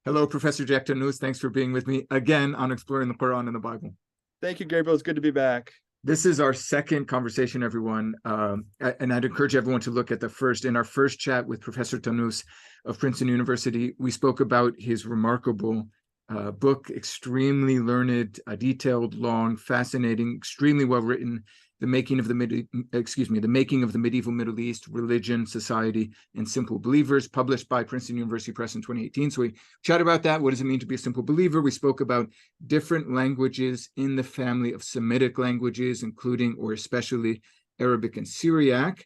Hello, Professor Jack Tannous. Thanks for being with me again on exploring the Quran and the Bible. Thank you, Gabriel. It's good to be back. This is our second conversation, everyone. And I'd encourage everyone to look at the first. In our first chat with Professor Tannous of Princeton University, we spoke about his remarkable book, extremely learned, detailed, long, fascinating, extremely well written, the making of the medieval Middle East, religion, society, and simple believers, published by Princeton University Press in 2018. So we chatted about that. What does it mean to be a simple believer? We spoke about different languages in the family of Semitic languages, including or especially Arabic and Syriac.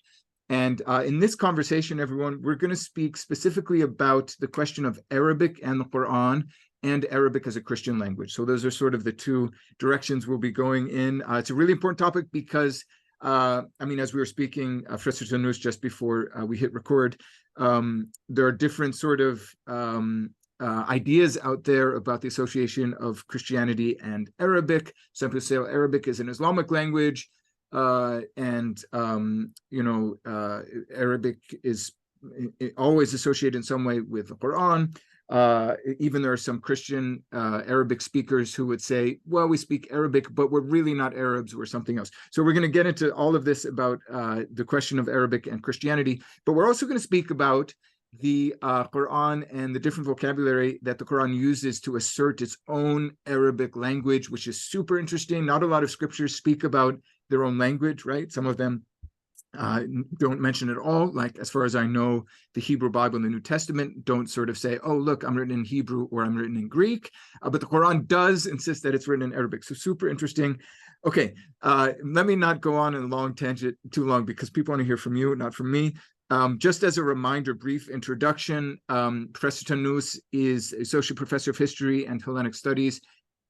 And in this conversation, everyone, we're going to speak specifically about the question of Arabic and the Quran, and Arabic as a Christian language. So those are sort of the two directions we'll be going in. It's a really important topic because, as we were speaking, Professor Tannous, just before we hit record, there are different sort of ideas out there about the association of Christianity and Arabic. Some people say Arabic is an Islamic language, Arabic is always associated in some way with the Quran. Even there are some Christian Arabic speakers who would say, well, we speak Arabic, but we're really not Arabs, we're something else. So we're going to get into all of this about the question of Arabic and Christianity, but we're also going to speak about the Quran and the different vocabulary that the Quran uses to assert its own Arabic language, which is super interesting. Not a lot of scriptures speak about their own language, right? Some of them don't mention it all. Like, as far as I know, the Hebrew Bible and the New Testament don't sort of say, oh, look, I'm written in Hebrew or I'm written in Greek. But the Quran does insist that it's written in Arabic. So super interesting. Okay, let me not go on in a long tangent too long because people want to hear from you, not from me. Just as a reminder, brief introduction, Professor Tannous is Associate Professor of History and Hellenic Studies.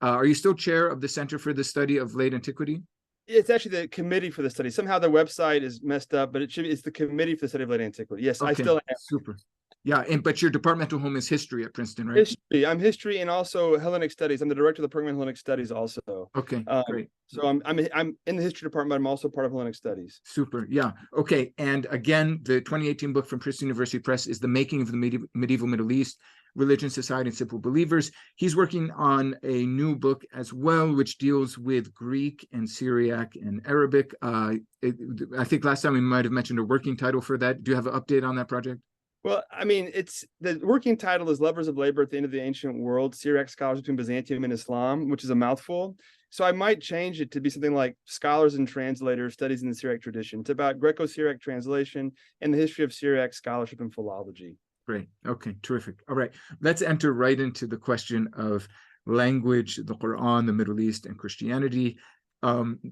Are you still chair of the Center for the Study of Late Antiquity? It's actually the committee for the study. Somehow the website is messed up, but it's the committee for the study of late antiquity. Yes, okay, I still am. Super. Yeah, but your departmental home is history at Princeton, right? History. I'm history and also Hellenic Studies. I'm the director of the program in Hellenic Studies also. Okay, great. So I'm in the history department, but I'm also part of Hellenic Studies. Super. Yeah. Okay. And again, the 2018 book from Princeton University Press is The Making of the Medieval Middle East, Religion, Society, and Simple Believers. He's working on a new book as well, which deals with Greek and Syriac and Arabic. I think last time we might have mentioned a working title for that. Do you have an update on that project? Well, it's the working title is Lovers of Labor at the End of the Ancient World, Syriac Scholars Between Byzantium and Islam, which is a mouthful. So I might change it to be something like Scholars and Translators, Studies in the Syriac Tradition. It's about Greco-Syriac translation and the history of Syriac scholarship and philology. Great. Okay, terrific. All right, let's enter right into the question of language, the Quran, the Middle East, and Christianity.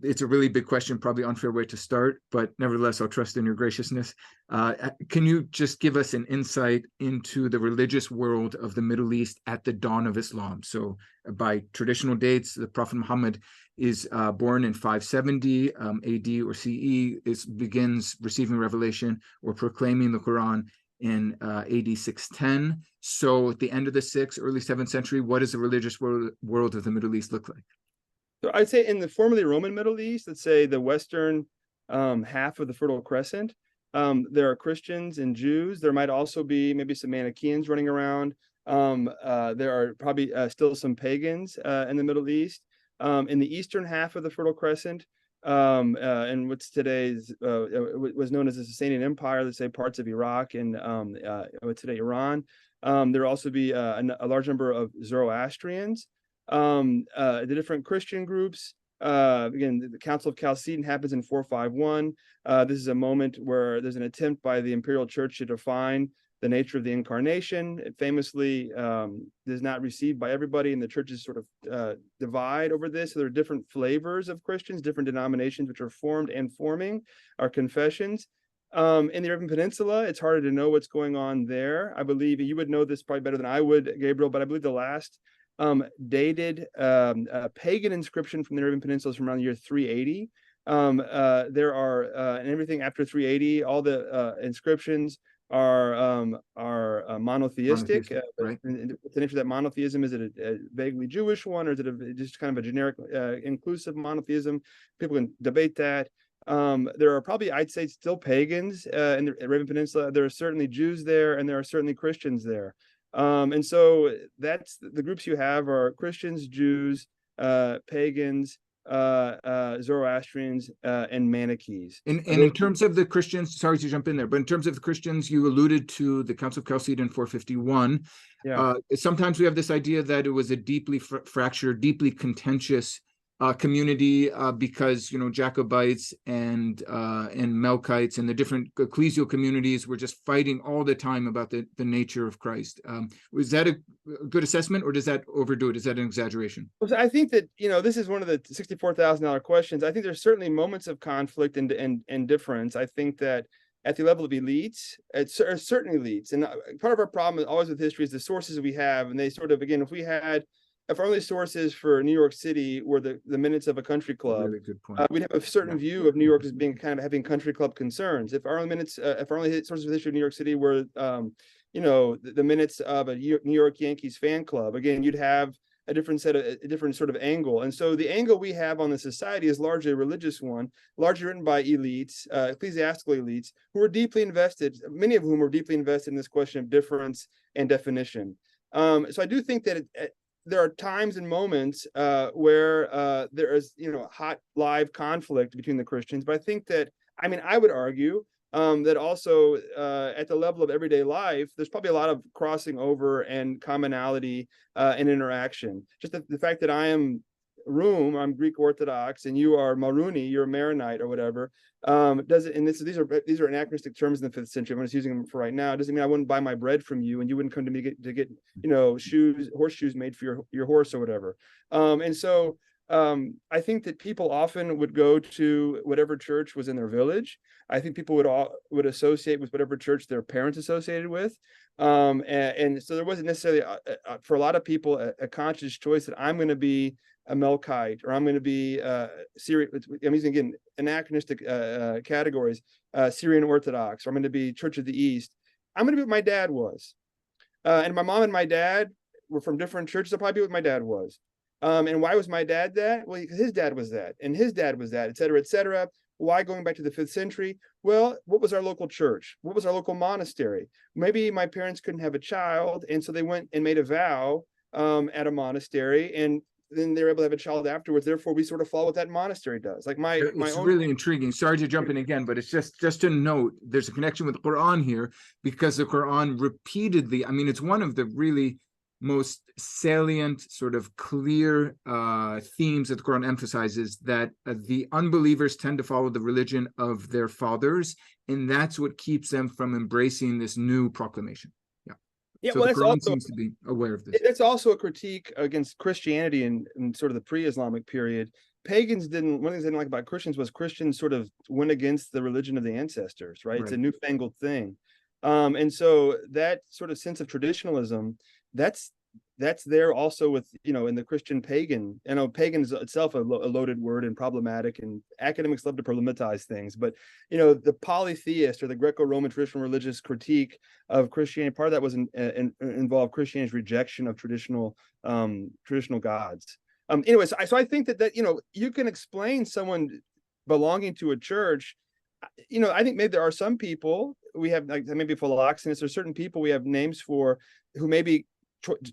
It's a really big question, probably unfair way to start, but nevertheless, I'll trust in your graciousness. Can you just give us an insight into the religious world of the Middle East at the dawn of Islam? So by traditional dates, the Prophet Muhammad is born in 570 AD or CE. It begins receiving revelation or proclaiming the Quran in AD 610. So at the end of the 6th, early 7th century, what does the religious world of the Middle East look like? So I'd say in the formerly Roman Middle East, let's say the western half of the Fertile Crescent, there are Christians and Jews. There might also be maybe some Manichaeans running around. There are probably still some pagans in the Middle East. In the eastern half of the Fertile Crescent, and what's today's was known as the Sasanian Empire, let's say parts of Iraq and what's today Iran. There will also be a large number of Zoroastrians. The different Christian groups. Again, the Council of Chalcedon happens in 451. This is a moment where there's an attempt by the imperial church to define the nature of the incarnation. It famously is not received by everybody, and the churches sort of divide over this. So there are different flavors of Christians, different denominations which are formed and forming our confessions. In the Arabian Peninsula, it's harder to know what's going on there. I believe you would know this probably better than I would, Gabriel, but I believe the last dated pagan inscription from the Arabian Peninsula is from around the year 380. There are and everything after 380, all the inscriptions are monotheistic. Right. The nature of that monotheism, is it a vaguely Jewish one, or is it just kind of a generic inclusive monotheism? People can debate that. There are probably, I'd say, still pagans in the Arabian Peninsula. There are certainly Jews there, and there are certainly Christians there. And so that's the groups you have are Christians, Jews, pagans, Zoroastrians, and Manichees. And in terms of the Christians, sorry to jump in there, but in terms of the Christians, you alluded to the Council of Chalcedon 451. Yeah. Sometimes we have this idea that it was a deeply fractured, deeply contentious community because Jacobites and Melkites and the different ecclesial communities were just fighting all the time about the nature of Christ. Was that a good assessment, or does that overdo it? Is that an exaggeration? I think that this is one of the $64,000 questions. I think there's certainly moments of conflict and difference. I think that at the level of elites, certain elites, and part of our problem always with history is the sources we have, and they sort of, again, if our only sources for New York City were the minutes of a country club, really good point. We'd have a certain view of New York as being kind of having country club concerns. If our only sources of history of New York City were, the minutes of a New York Yankees fan club, again, you'd have a different sort of angle. And so the angle we have on the society is largely a religious one, largely written by elites, ecclesiastical elites, who are deeply invested, many of whom are deeply invested in this question of difference and definition. So I do think that there are times and moments where there is, hot live conflict between the Christians. But I think that, I would argue that also at the level of everyday life, there's probably a lot of crossing over and commonality and interaction. Just the fact that I am I'm Greek Orthodox, and you are Maruni, you're a Maronite or whatever, doesn't, and these are anachronistic terms in the 5th century. I'm just using them for right now. It doesn't mean I wouldn't buy my bread from you and you wouldn't come to me to get horseshoes made for your horse or whatever. And so I think that people often would go to whatever church was in their village. I think people would associate with whatever church their parents associated with. And so there wasn't necessarily for a lot of people a conscious choice that I'm going to be a Melkite, or I'm going to be Syrian. I'm using, again, anachronistic categories, Syrian Orthodox, or I'm going to be Church of the East. I'm going to be what my dad was. And my mom and my dad were from different churches. I'll probably be what my dad was. And why was my dad that? Well, because his dad was that, and his dad was that, et cetera, et cetera. Why going back to the 5th century? Well, what was our local church? What was our local monastery? Maybe my parents couldn't have a child, and so they went and made a vow at a monastery, and then they're able to have a child afterwards. Therefore, we sort of follow what that monastery does. Like it's really intriguing. Sorry to jump in again, but it's just to note there's a connection with the Qur'an here, because the Qur'an repeatedly, it's one of the really most salient, sort of clear themes that the Quran emphasizes, that the unbelievers tend to follow the religion of their fathers, and that's what keeps them from embracing this new proclamation. Yeah, so well, the that's Quran also seems to be aware of this. It's also a critique against Christianity in sort of the pre-Islamic period. Pagans one of the things they didn't like about Christians was Christians sort of went against the religion of the ancestors, right? It's a newfangled thing. And so that sort of sense of traditionalism, that's there also with, in the Christian pagan. Pagan is itself a loaded word and problematic, and academics love to problematize things. But, the polytheist or the Greco-Roman traditional religious critique of Christianity, part of that was involved Christianity's rejection of traditional gods. Anyways, so I think that you can explain someone belonging to a church. I think maybe there are some people we have, like maybe Philoxenus, or certain people we have names for who maybe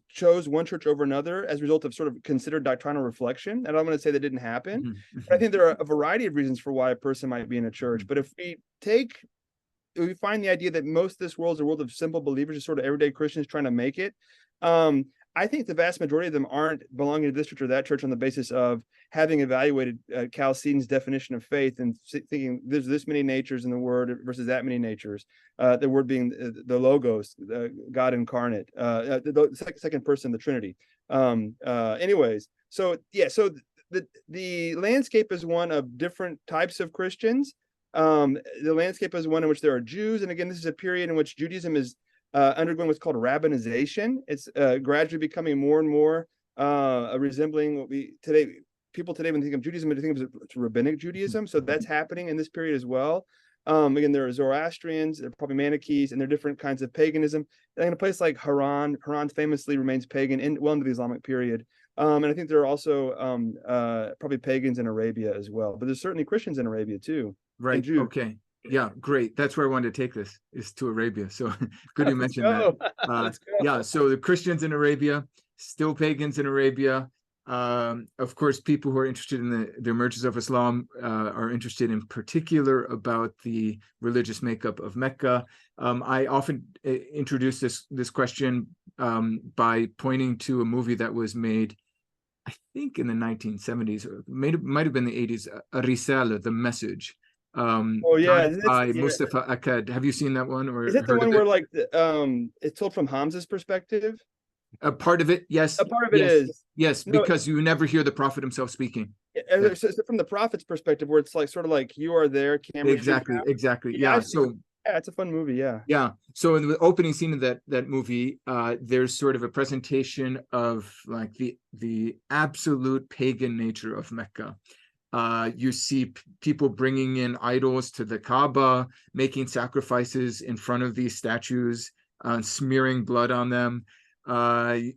chose one church over another as a result of sort of considered doctrinal reflection. And I'm going to say that didn't happen. Mm-hmm. But I think there are a variety of reasons for why a person might be in a church. But if we find the idea that most of this world is a world of simple believers, just sort of everyday Christians trying to make it, I think the vast majority of them aren't belonging to this church or that church on the basis of having evaluated Chalcedon's definition of faith and thinking there's this many natures in the word versus that many natures. The word being the Logos, God incarnate, the second person of the Trinity. Anyways, so the landscape is one of different types of Christians. The landscape is one in which there are Jews, and again, this is a period in which Judaism is undergoing what's called rabbinization. It's gradually becoming more and more resembling what people today, when they think of Judaism, they think of it as rabbinic Judaism. So that's happening in this period as well. Again, there are Zoroastrians, there are probably Manichees, and there are different kinds of paganism. And in a place like Haran famously remains pagan well into the Islamic period. And I think there are also probably pagans in Arabia as well. But there's certainly Christians in Arabia too. Right. Okay. Yeah, great. That's where I wanted to take this, is to Arabia. So good you Let's mentioned that. go. Let's go. Yeah, so the Christians in Arabia, still pagans in Arabia. Of course, people who are interested in the emergence of Islam are interested in particular about the religious makeup of Mecca. I often introduce this question by pointing to a movie that was made, I think, in the 1970s, or might have been the 80s, Risala, The Message, Oh yeah, directed by Mustafa Akkad. Have you seen that one is or it the heard of one it? where like it's told from Hamza's perspective? A part of it, yes, A part of it yes, is yes, no. because you never hear the Prophet himself speaking. Yeah, So from the prophet's perspective, where it's like sort of like you are there, camera shooting exactly, out. exactly. Yeah, Yeah. So yeah, it's a fun movie. Yeah. yeah. So in the opening scene of that movie, there's sort of a presentation of like the absolute pagan nature of Mecca. You see people bringing in idols to the Kaaba, making sacrifices in front of these statues, smearing blood on them.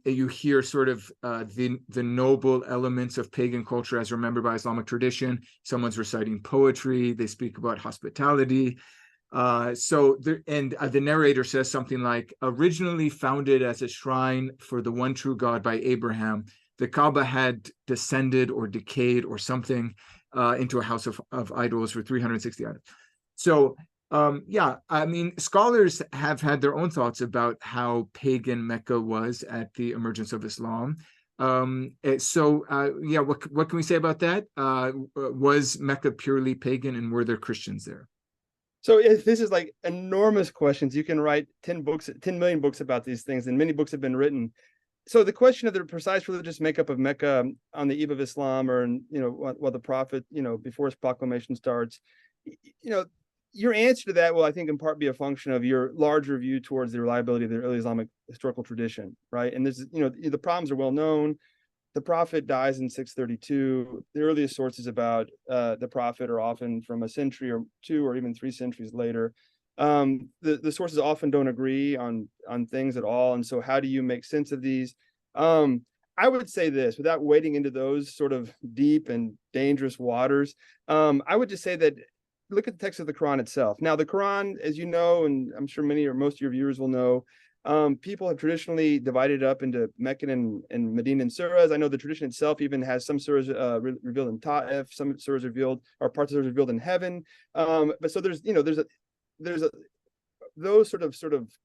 You hear sort of the noble elements of pagan culture as remembered by Islamic tradition. Someone's reciting poetry. They speak about hospitality. The narrator says something like, originally founded as a shrine for the one true God by Abraham, the Kaaba had descended or decayed or something into a house of idols for 360 items. So yeah, I mean, scholars have had their own thoughts about how pagan Mecca was at the emergence of Islam. Yeah, what can we say about that? Was Mecca purely pagan, and were there Christians there? So this is like enormous questions. You can write 10 books, 10 million books about these things, and many books have been written. So the question of the precise religious makeup of Mecca on the eve of Islam, or while the Prophet, before his proclamation starts, your answer to that will, I think, in part be a function of your larger view towards the reliability of the early Islamic historical tradition, right? And this is, the problems are well known. The Prophet dies in 632. The earliest sources about the Prophet are often from a century or two, or even 3 centuries later. The sources often don't agree on things at all, and so how do you make sense of these? I would say this, without wading into those sort of deep and dangerous waters. I would just say that look at the text of the Quran itself. Now, the Quran, as you know, and I'm sure many or most of your viewers will know, people have traditionally divided up into Meccan and Medinan surahs. I know the tradition itself even has some surahs revealed in Ta'if, some surahs revealed, or parts of surahs revealed in heaven. But so there's those sort of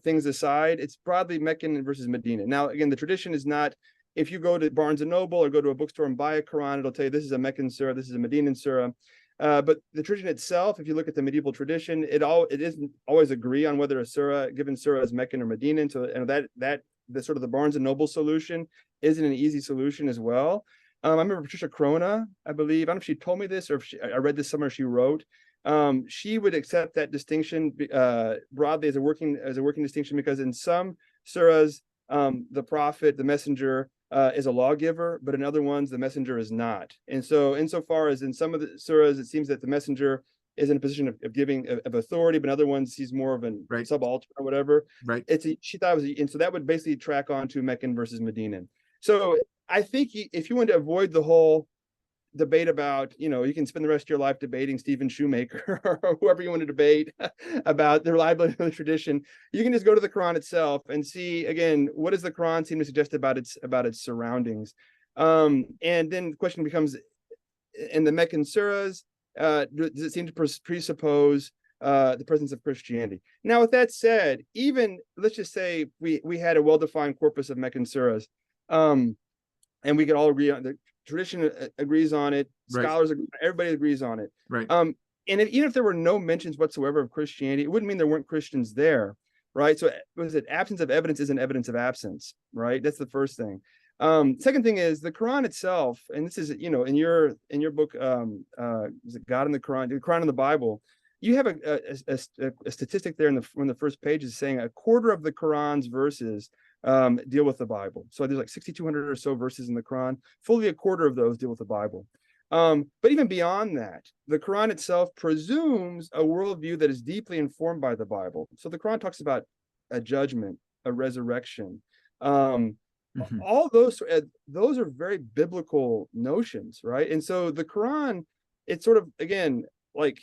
things aside, it's broadly Meccan versus Medina. Now, again, the tradition is not, if you go to Barnes and Noble or go to a bookstore and buy a Quran, it'll tell you this is a Meccan surah, this is a Medinan surah. But the tradition itself, if you look at the medieval tradition, it isn't always agree on whether a given surah is Meccan or Medinan. So, and that the sort of the Barnes and Noble solution isn't an easy solution as well. I remember Patricia Crona, I believe, I don't know if she told me this or if I read this somewhere she wrote. She would accept that distinction broadly as a working distinction, because in some surahs, the prophet, the messenger, is a lawgiver, but in other ones, the messenger is not. And so, insofar as in some of the surahs, it seems that the messenger is in a position of giving of authority, but in other ones, he's more of a subaltern or whatever. Right. She thought it was, and so that would basically track on to Meccan versus Medinan. So I think if you want to avoid the whole debate about, you can spend the rest of your life debating Stephen Shoemaker or whoever you want to debate about the reliability of the tradition, you can just go to the Quran itself and see, again, what does the Quran seem to suggest about its surroundings. And then the question becomes, in the Meccan surahs, does it seem to presuppose the presence of Christianity? Now, with that said, even let's just say we had a well-defined corpus of Meccan surahs, and we could all agree on the tradition agrees on it, scholars agree, everybody agrees on it. Right. And even if there were no mentions whatsoever of Christianity, it wouldn't mean there weren't Christians there, right? So what is it? Absence of evidence isn't evidence of absence, right? That's the first thing. Second thing is the Quran itself, and this is, in your book, is it God in the Quran and the Bible, you have a statistic there in the first page is saying a quarter of the Quran's verses deal with the Bible. So there's like 6,200 or so verses in the Quran. Fully a quarter of those deal with the Bible. But even beyond that, the Quran itself presumes a worldview that is deeply informed by the Bible. So the Quran talks about a judgment, a resurrection. All those are very biblical notions, right? And so the Quran, it's sort of, again, like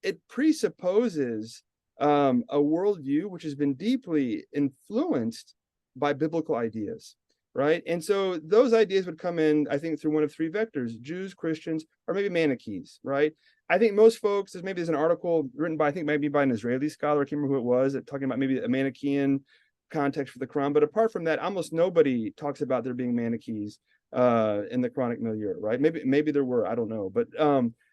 it presupposes a worldview which has been deeply influenced by biblical ideas, right? And so those ideas would come in, I think, through one of three vectors: Jews, Christians, or maybe Manichees, right? I think most folks, there's an article written by, I think maybe by an Israeli scholar, I can't remember who it was, talking about maybe a Manichean context for the Quran. But apart from that, almost nobody talks about there being Manichees in the Quranic milieu, right? Maybe there were, I don't know, but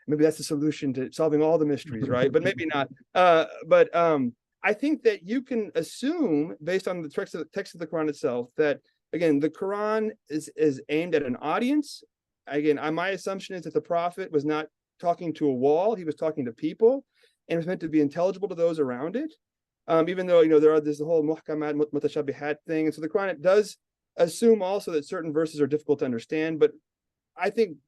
maybe that's the solution to solving all the mysteries, right? But maybe not. But I think that you can assume, based on the text of the Quran itself, that again the Quran is aimed at an audience. Again, my assumption is that the prophet was not talking to a wall; he was talking to people, and it was meant to be intelligible to those around it. Even though there's the whole muhkamat mutashabihat thing, and so the Quran does assume also that certain verses are difficult to understand, but I think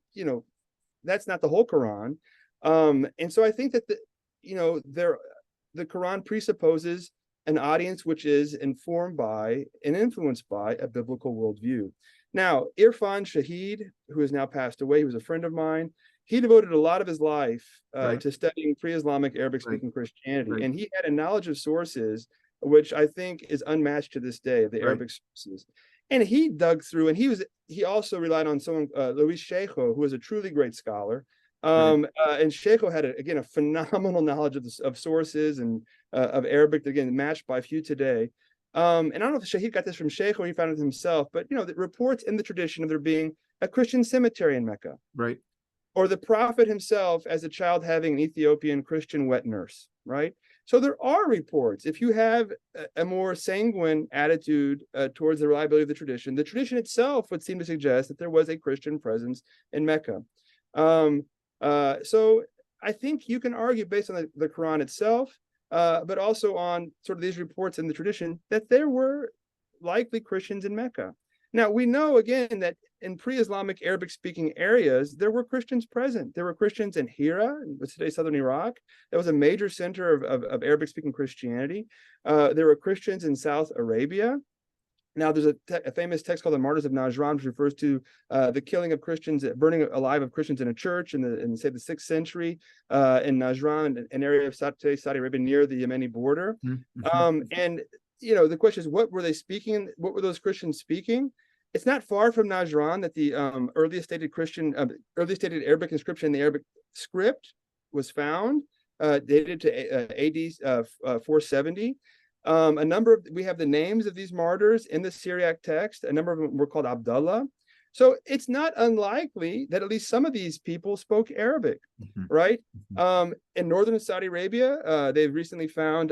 that's not the whole Quran. And so I think that the Quran presupposes an audience which is informed by and influenced by a biblical worldview. Now, Irfan Shahid, who has now passed away, he was a friend of mine. He devoted a lot of his life to studying pre-Islamic Arabic-speaking Christianity, and he had a knowledge of sources which I think is unmatched to this day, of the Arabic sources. And he dug through, and he also relied on someone, Luis Sheikho, who was a truly great scholar. And Sheikho had a phenomenal knowledge of sources and of Arabic, again matched by few today. And I don't know if Shahid got this from Sheikho or he found it himself, but the reports in the tradition of there being a Christian cemetery in Mecca, right, or the prophet himself as a child having an Ethiopian Christian wet nurse, right? So there are reports. If you have a more sanguine attitude towards the reliability of the tradition itself would seem to suggest that there was a Christian presence in Mecca. So I think you can argue based on the Quran itself, but also on sort of these reports in the tradition, that there were likely Christians in Mecca. Now, we know, again, that in pre-Islamic Arabic-speaking areas, there were Christians present. There were Christians in Hira, today's southern Iraq. That was a major center of Arabic-speaking Christianity. There were Christians in South Arabia. Now, there's a famous text called the Martyrs of Najran, which refers to the killing of Christians, burning alive of Christians in a church in say, the 6th century in Najran, an area of Saudi Arabia near the Yemeni border. And the question is, what were they speaking? What were those Christians speaking? It's not far from Najran that the earliest stated Arabic inscription in the Arabic script was found, dated to AD 470. We have the names of these martyrs in the Syriac text. A number of them were called Abdullah. So it's not unlikely that at least some of these people spoke Arabic, right? In northern Saudi Arabia, they've recently found,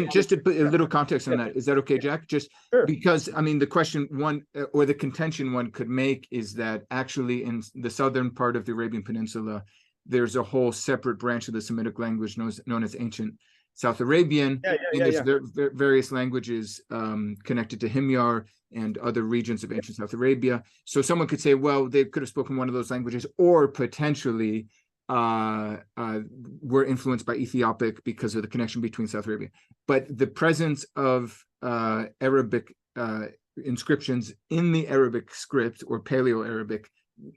just to put a little context on that. Is that okay, Jack? Just because, I mean, the question one, or the contention one could make is that actually in the southern part of the Arabian Peninsula, there's a whole separate branch of the Semitic language known as Ancient South Arabian, and there's various languages connected to Himyar and other regions of ancient South Arabia. So someone could say, well, they could have spoken one of those languages, or potentially were influenced by Ethiopic because of the connection between South Arabia. But the presence of Arabic inscriptions in the Arabic script, or Paleo-Arabic,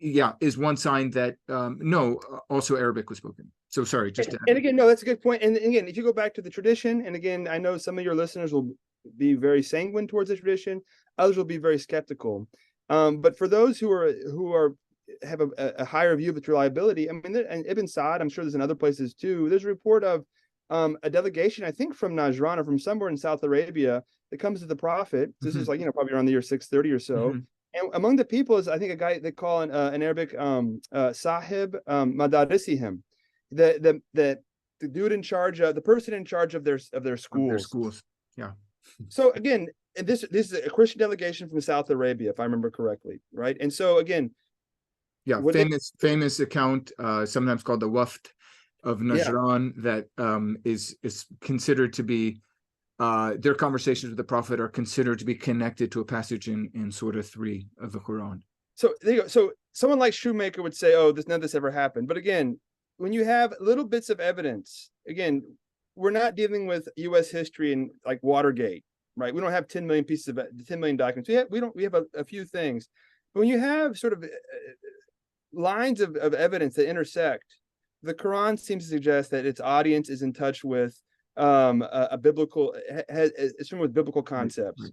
is one sign that no, also Arabic was spoken. So sorry, just to and again, no, that's a good point. And again, if you go back to the tradition, and again, I know some of your listeners will be very sanguine towards the tradition, others will be very skeptical. But for those who have a higher view of its reliability, I mean, and Ibn Sa'd, I'm sure there's in other places too. There's a report of a delegation, I think from Najran or from somewhere in South Arabia, that comes to the Prophet. This is probably around the year 630 or so. And among the people is, I think, a guy they call in Arabic Sahib Madarisihim, the dude in charge of, the person in charge of their schools. So again, this is a Christian delegation from South Arabia, if I remember correctly, right? And so again, famous account, sometimes called the Waft of Najran, that is considered to be their conversations with the Prophet are considered to be connected to a passage in Surah 3 of the Quran. So there you go. So someone like Shoemaker would say, "Oh, none of this ever happened." But again, when you have little bits of evidence, again, we're not dealing with U.S. history and like Watergate, right? We don't have 10 million pieces of 10 million documents. We have a few things. But when you have sort of lines of evidence that intersect, the Quran seems to suggest that its audience is in touch with a biblical, it's from with biblical concepts.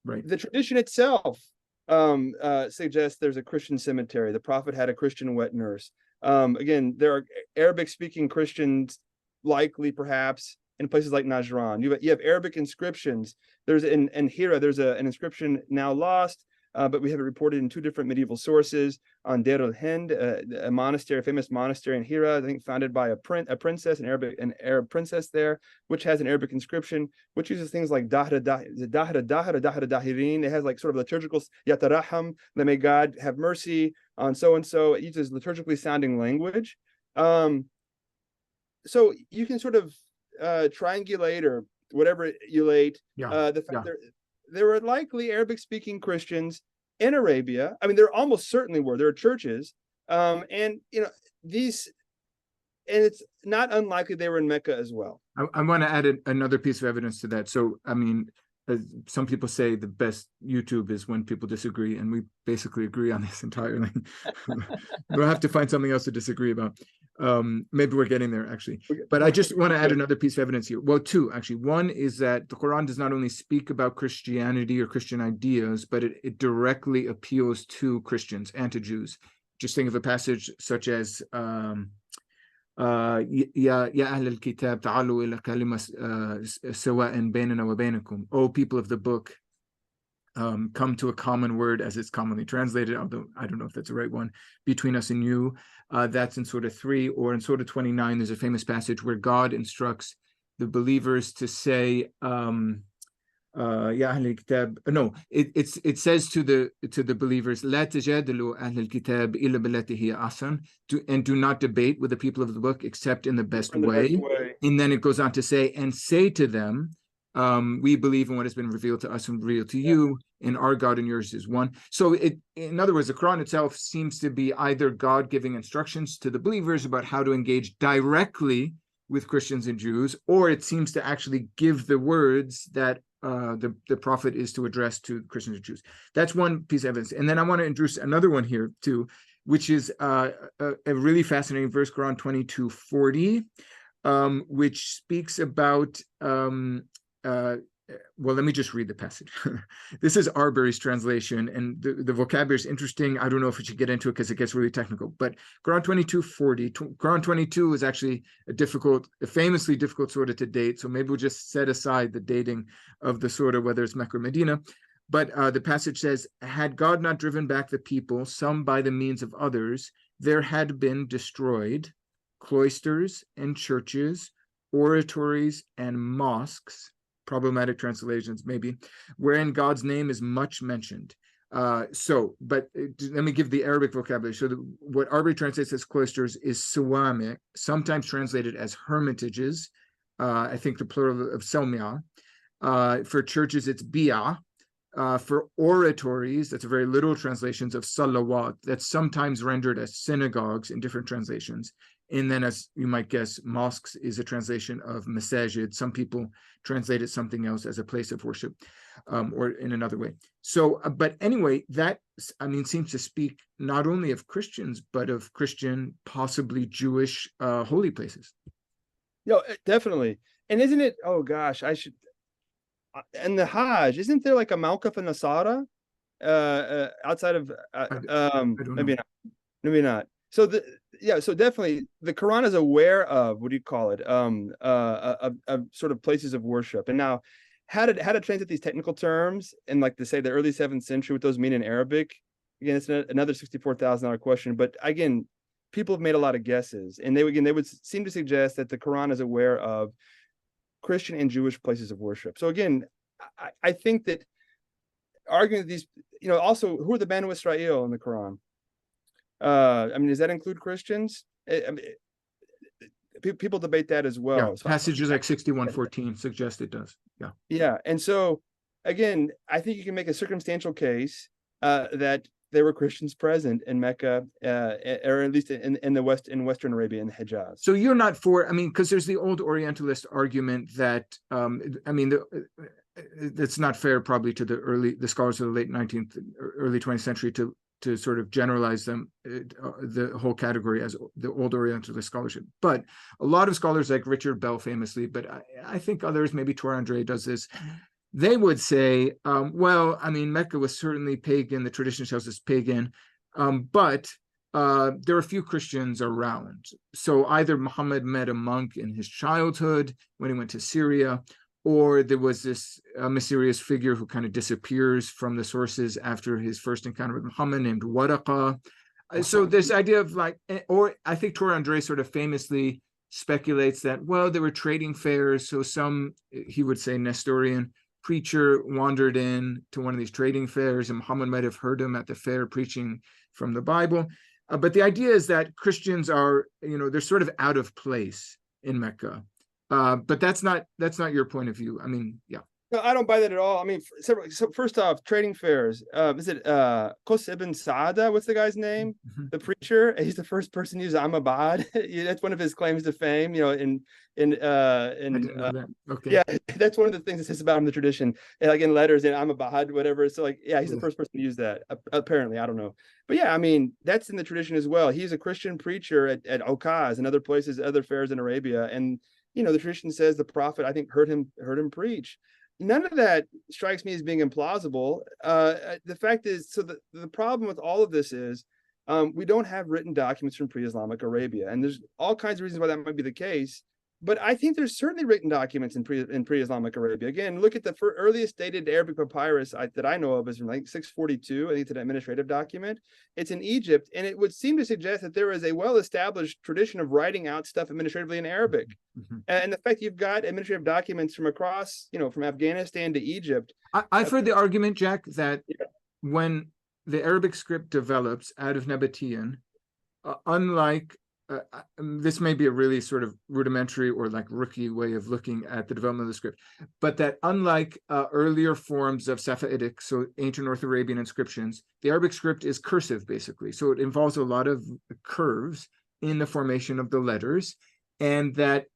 Right. The tradition itself suggests there's a Christian cemetery. The Prophet had a Christian wet nurse. Again, there are Arabic-speaking Christians, likely perhaps in places like Najran. You have Arabic inscriptions. There's in Hira, there's an inscription now lost, but we have it reported in two different medieval sources on Deir al-Hind, a monastery, a famous monastery in Hira, I think founded by a princess, an Arab princess there, which has an Arabic inscription, which uses things like Dahra Dahirin. It has like sort of liturgical Yataraham, that may God have mercy on so and so. It uses liturgically sounding language. So you can sort of triangulate or whatever the fact there were likely Arabic-speaking Christians in Arabia. I mean, there almost certainly were. There are churches, and these, and it's not unlikely they were in Mecca as well. I want to add another piece of evidence to that. So, I mean, some people say the best YouTube is when people disagree, and we basically agree on this entirely. We'll have to find something else to disagree about. Maybe we're getting there, actually. But I just want to add another piece of evidence here. Well, two, actually. One is that the Quran does not only speak about Christianity or Christian ideas, but it directly appeals to Christians and to Jews. Just think of a passage such as يا أهل الكتاب تعالوا إلى كلمة سواء بيننا وبينكم. O people of the book, come to a common word, as it's commonly translated, although I don't know if that's the right one, between us and you. That's in Surah 3, or in Surah 29, there's a famous passage where God instructs the believers to say, it says to the believers, لا تجادلوا أهل الكتاب إلا بالتي هي أحسن, and do not debate with the people of the book except in the best way. And then it goes on to say, and say to them, we believe in what has been revealed to us and revealed to you, and our God and yours is one. So in other words, the Quran itself seems to be either God giving instructions to the believers about how to engage directly with Christians and Jews, or it seems to actually give the words that the prophet is to address to Christians and Jews. That's one piece of evidence. And then I want to introduce another one here too, which is a really fascinating verse, Quran 22:40, which speaks about well, let me just read the passage. This is Arbery's translation, and the vocabulary is interesting. I don't know if we should get into it because it gets really technical, but Quran 22:40, Quran 22 is actually a famously difficult surah to date, so maybe we'll just set aside the dating of the surah, whether it's Mecca or Medina. But the passage says, had God not driven back the people, some by the means of others, there had been destroyed cloisters and churches, oratories and mosques, problematic translations maybe, wherein God's name is much mentioned. But let me give the Arabic vocabulary. So what Arbery translates as cloisters is sawami, sometimes translated as hermitages. I think the plural of sawmi'a. For churches, it's bi'a. For oratories, that's a very literal translations of salawat. That's sometimes rendered as synagogues in different translations. And then, as you might guess, mosques is a translation of masajid. Some people translate it something else as a place of worship, or in another way. So, but anyway, that, I mean, seems to speak not only of Christians, but of Christian, possibly Jewish holy places. No, definitely. And isn't it, oh gosh, and the Hajj, isn't there like a Mawqif and Nasara outside of, maybe not. So so definitely the Quran is aware of, what do you call it? Of sort of places of worship. And now how to translate these technical terms in, like, to say the early 7th century, what those mean in Arabic. Again, it's another $64,000 question. But again, people have made a lot of guesses, and they would seem to suggest that the Quran is aware of Christian and Jewish places of worship. So again, I think that arguing that these, also, who are the Banu Israel in the Quran? I mean, does that include Christians? I mean, people debate that as well. Yeah, passages like 61:14 suggest it does. Yeah. And so again, I think you can make a circumstantial case that there were Christians present in Mecca, or at least in the West, in Western Arabia, in the Hejaz. So you're not for, I mean, because there's the old Orientalist argument that, I mean, that's not fair probably to the scholars of the late 19th, early 20th century to to sort of generalize them, the whole category as the Old Orientalist scholarship. But a lot of scholars like Richard Bell famously, but I think others, maybe Tor Andre does this, they would say, well, I mean, Mecca was certainly pagan. The tradition tells us pagan, but there are a few Christians around. So either Muhammad met a monk in his childhood when he went to Syria, or there was this mysterious figure who kind of disappears from the sources after his first encounter with Muhammad named Waraqa. So this idea of like, or I think Tor Andre sort of famously speculates that, well, there were trading fairs. So some, he would say, Nestorian preacher wandered in to one of these trading fairs, and Muhammad might have heard him at the fair preaching from the Bible. But the idea is that Christians are, they're sort of out of place in Mecca. But that's not your point of view. I mean, yeah. No, I don't buy that at all. I mean, so first off, trading fairs. Is it Qus ibn Saada? What's the guy's name? Mm-hmm. The preacher. He's the first person to use Ahmad. That's one of his claims to fame. I didn't know that. Okay. Yeah, that's one of the things it says about him in the tradition, like in letters in Ahmad, whatever. So like, yeah, he's the first person to use that. Apparently, I don't know, but yeah, I mean, that's in the tradition as well. He's a Christian preacher at Okaz and other places, other fairs in Arabia, and the tradition says the prophet, I think, heard him preach. None of that strikes me as being implausible. The fact is, so the problem with all of this is we don't have written documents from pre-Islamic Arabia, and there's all kinds of reasons why that might be the case. But I think there's certainly written documents in pre-Islamic Arabia. Again, look at the earliest dated Arabic papyrus that I know of is from like 642. I think it's an administrative document. It's in Egypt, and it would seem to suggest that there is a well-established tradition of writing out stuff administratively in Arabic. Mm-hmm. And the fact you've got administrative documents from across, from Afghanistan to Egypt. I've heard the argument, Jack, that when the Arabic script develops out of Nabatean, unlike this may be a really sort of rudimentary or like rookie way of looking at the development of the script, but that unlike earlier forms of Safavidic, so ancient North Arabian inscriptions, the Arabic script is cursive, basically. So it involves a lot of curves in the formation of the letters, and that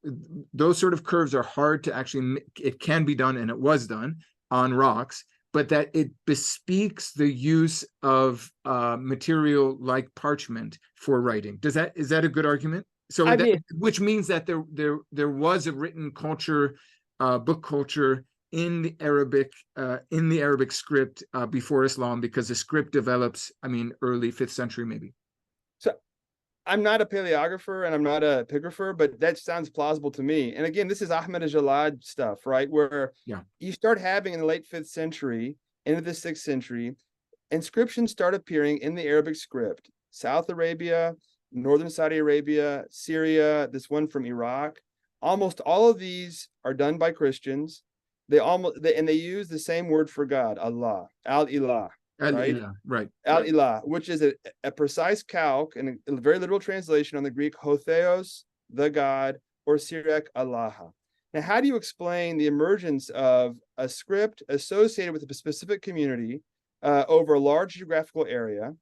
those sort of curves are hard to actually, it can be done, and it was done on rocks, but that it bespeaks the use of material like parchment for writing. Is that a good argument? So which means that there was a written culture, book culture in the Arabic script before Islam, because the script develops, early 5th century maybe. So I'm not a paleographer and I'm not a epigrapher, but that sounds plausible to me. And again, this is Ahmed Jalad stuff, right? Where you start having in the late 5th century, into the 6th century, inscriptions start appearing in the Arabic script. South Arabia, Northern Saudi Arabia, Syria, this one from Iraq. Almost all of these are done by Christians. They use the same word for God, Allah, Al-Ilah. Right. Al-Ilah, which is a precise calque and a very literal translation on the Greek hotheos, the God, or Syriac Allah. Now, how do you explain the emergence of a script associated with a specific community over a large geographical area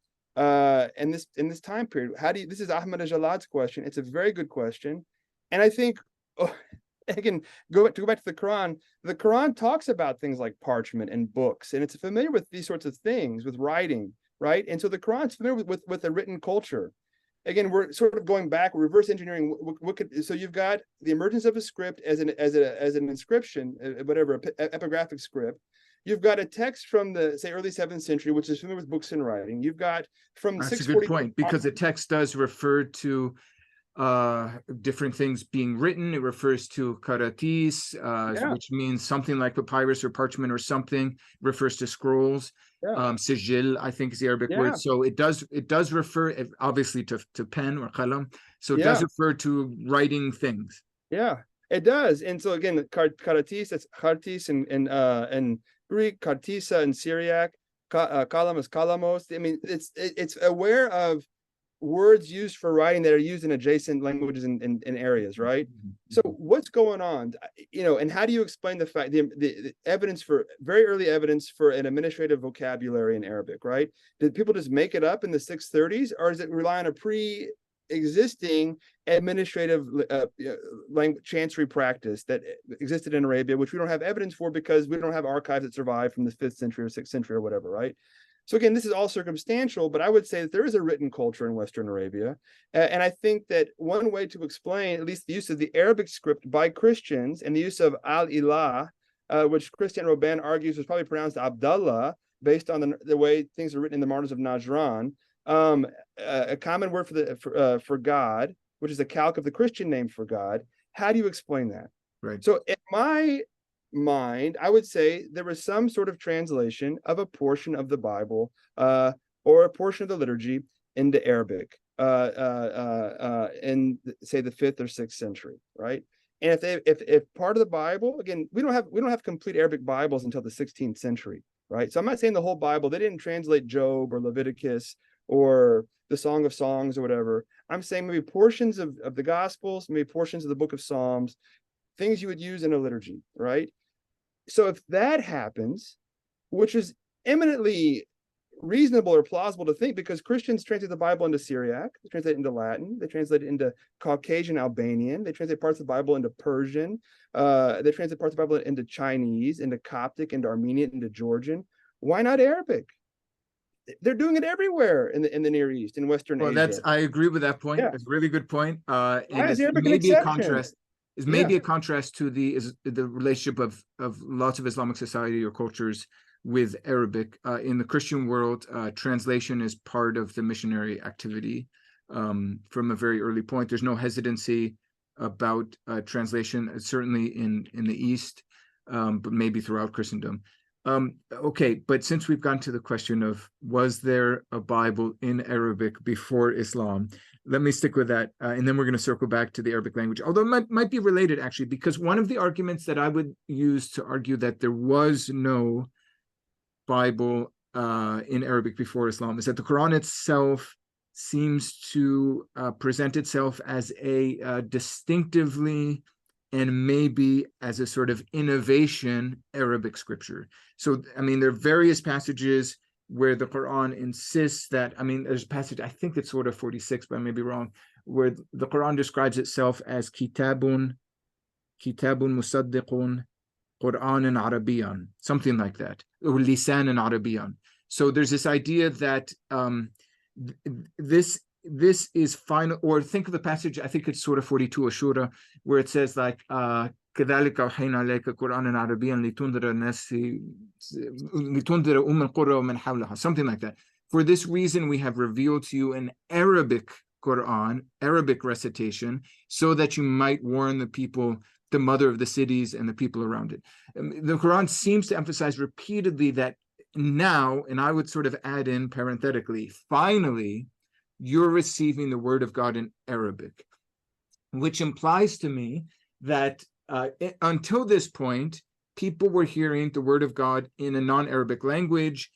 in this time period? This is Ahmed Jalad's question. It's a very good question, and I think again, go back to the Quran. The Quran talks about things like parchment and books, and it's familiar with these sorts of things, with writing, right? And so the Quran's familiar with a written culture. Again, we're sort of going back, reverse engineering. So you've got the emergence of a script as an inscription, whatever, epigraphic script. You've got a text from the, say, early 7th century, which is familiar with books and writing. You've got from That's a good point, because the text does refer to different things being written. It refers to karatis, which means something like papyrus or parchment or something. It refers to scrolls. Sijil, I think, is the Arabic word. So it does refer obviously to pen or qalam. So it does refer to writing things. Yeah, it does. And so again, karatis, that's khartis in Greek, kartisa in Syriac, kalam is kalamos. I mean, it's aware of words used for writing that are used in adjacent languages in areas, right? Mm-hmm. So what's going on, and how do you explain the fact, the evidence for, very early evidence for an administrative vocabulary in Arabic, right? Did people just make it up in the 630s, or does it rely on a pre-existing administrative chancery practice that existed in Arabia, which we don't have evidence for because we don't have archives that survive from the 5th century or 6th century or whatever, right? So again, this is all circumstantial, but I would say that there is a written culture in Western Arabia. And I think that one way to explain at least the use of the Arabic script by Christians and the use of al-ilah, which Christian Robin argues was probably pronounced Abdullah, based on the way things are written in the Martyrs of Najran, a common word for God, which is a calque of the Christian name for God. How do you explain that? Right. So in my mind, I would say there was some sort of translation of a portion of the Bible or a portion of the liturgy into Arabic in say the 5th or 6th century, right? And if part of the Bible, again, we don't have complete Arabic Bibles until the 16th century, right? So I'm not saying the whole Bible. They didn't translate Job or Leviticus or the Song of Songs or whatever. I'm saying maybe portions of the Gospels, maybe portions of the Book of Psalms, things you would use in a liturgy, right? So if that happens, which is eminently reasonable or plausible to think, because Christians translate the Bible into Syriac, they translate it into Latin, they translate it into Caucasian Albanian, they translate parts of the Bible into Persian, they translate parts of the Bible into Chinese, into Coptic, into Armenian, into Georgian. Why not Arabic? They're doing it everywhere in the Near East, in Western Asia. I agree with that point. Yeah. It's a really good point. Why And is it's Arabic an maybe a exception? contrast. Is maybe a contrast to the relationship of lots of Islamic society or cultures with Arabic. In the Christian world, translation is part of the missionary activity from a very early point. There's no hesitancy about translation, certainly in the East, but maybe throughout Christendom. Okay, but since we've gotten to the question of was there a Bible in Arabic before Islam, let me stick with that, and then we're going to circle back to the Arabic language, although it might be related, actually, because one of the arguments that I would use to argue that there was no Bible in Arabic before Islam is that the Quran itself seems to present itself as a distinctively and maybe as a sort of innovation Arabic scripture. So, I mean, there are various passages where the Quran insists that, I mean, there's a passage, I think it's sort of 46, but I may be wrong, where the Quran describes itself as kitabun musaddiqun Qur'anan Arabiyan, something like that, or lisanan Arabiyan. So there's this idea that this is final, or think of the passage, I think it's sort of 42 Ashura, where it says like, كذلك أوحينا إليك قرآنا عربيا لتنذر الناس لتنذر القرى ومن حولها, something like that. For this reason, we have revealed to you an Arabic Quran, Arabic recitation, so that you might warn the people, the mother of the cities and the people around it. The Quran seems to emphasize repeatedly that now, and I would sort of add in parenthetically, finally, you're receiving the word of God in Arabic, which implies to me that until this point, people were hearing the word of God in a non-Arabic language,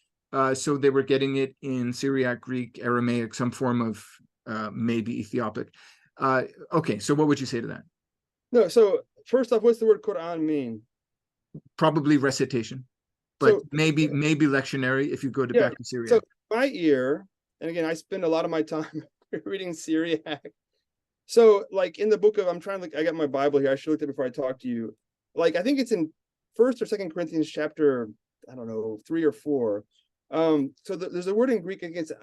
so they were getting it in Syriac, Greek, Aramaic, some form of maybe Ethiopic. Okay, so what would you say to that? No, so first off, what's the word Qur'an mean? Probably recitation, but so, maybe lectionary if you go back to Syriac. So my ear, and again, I spend a lot of my time reading Syriac. So like in the book of, I'm trying to look, I got my Bible here. I should look at it before I talk to you. Like, I think it's in 1st or 2nd Corinthians chapter, I don't know, 3 or 4. So there's a word in Greek against, it's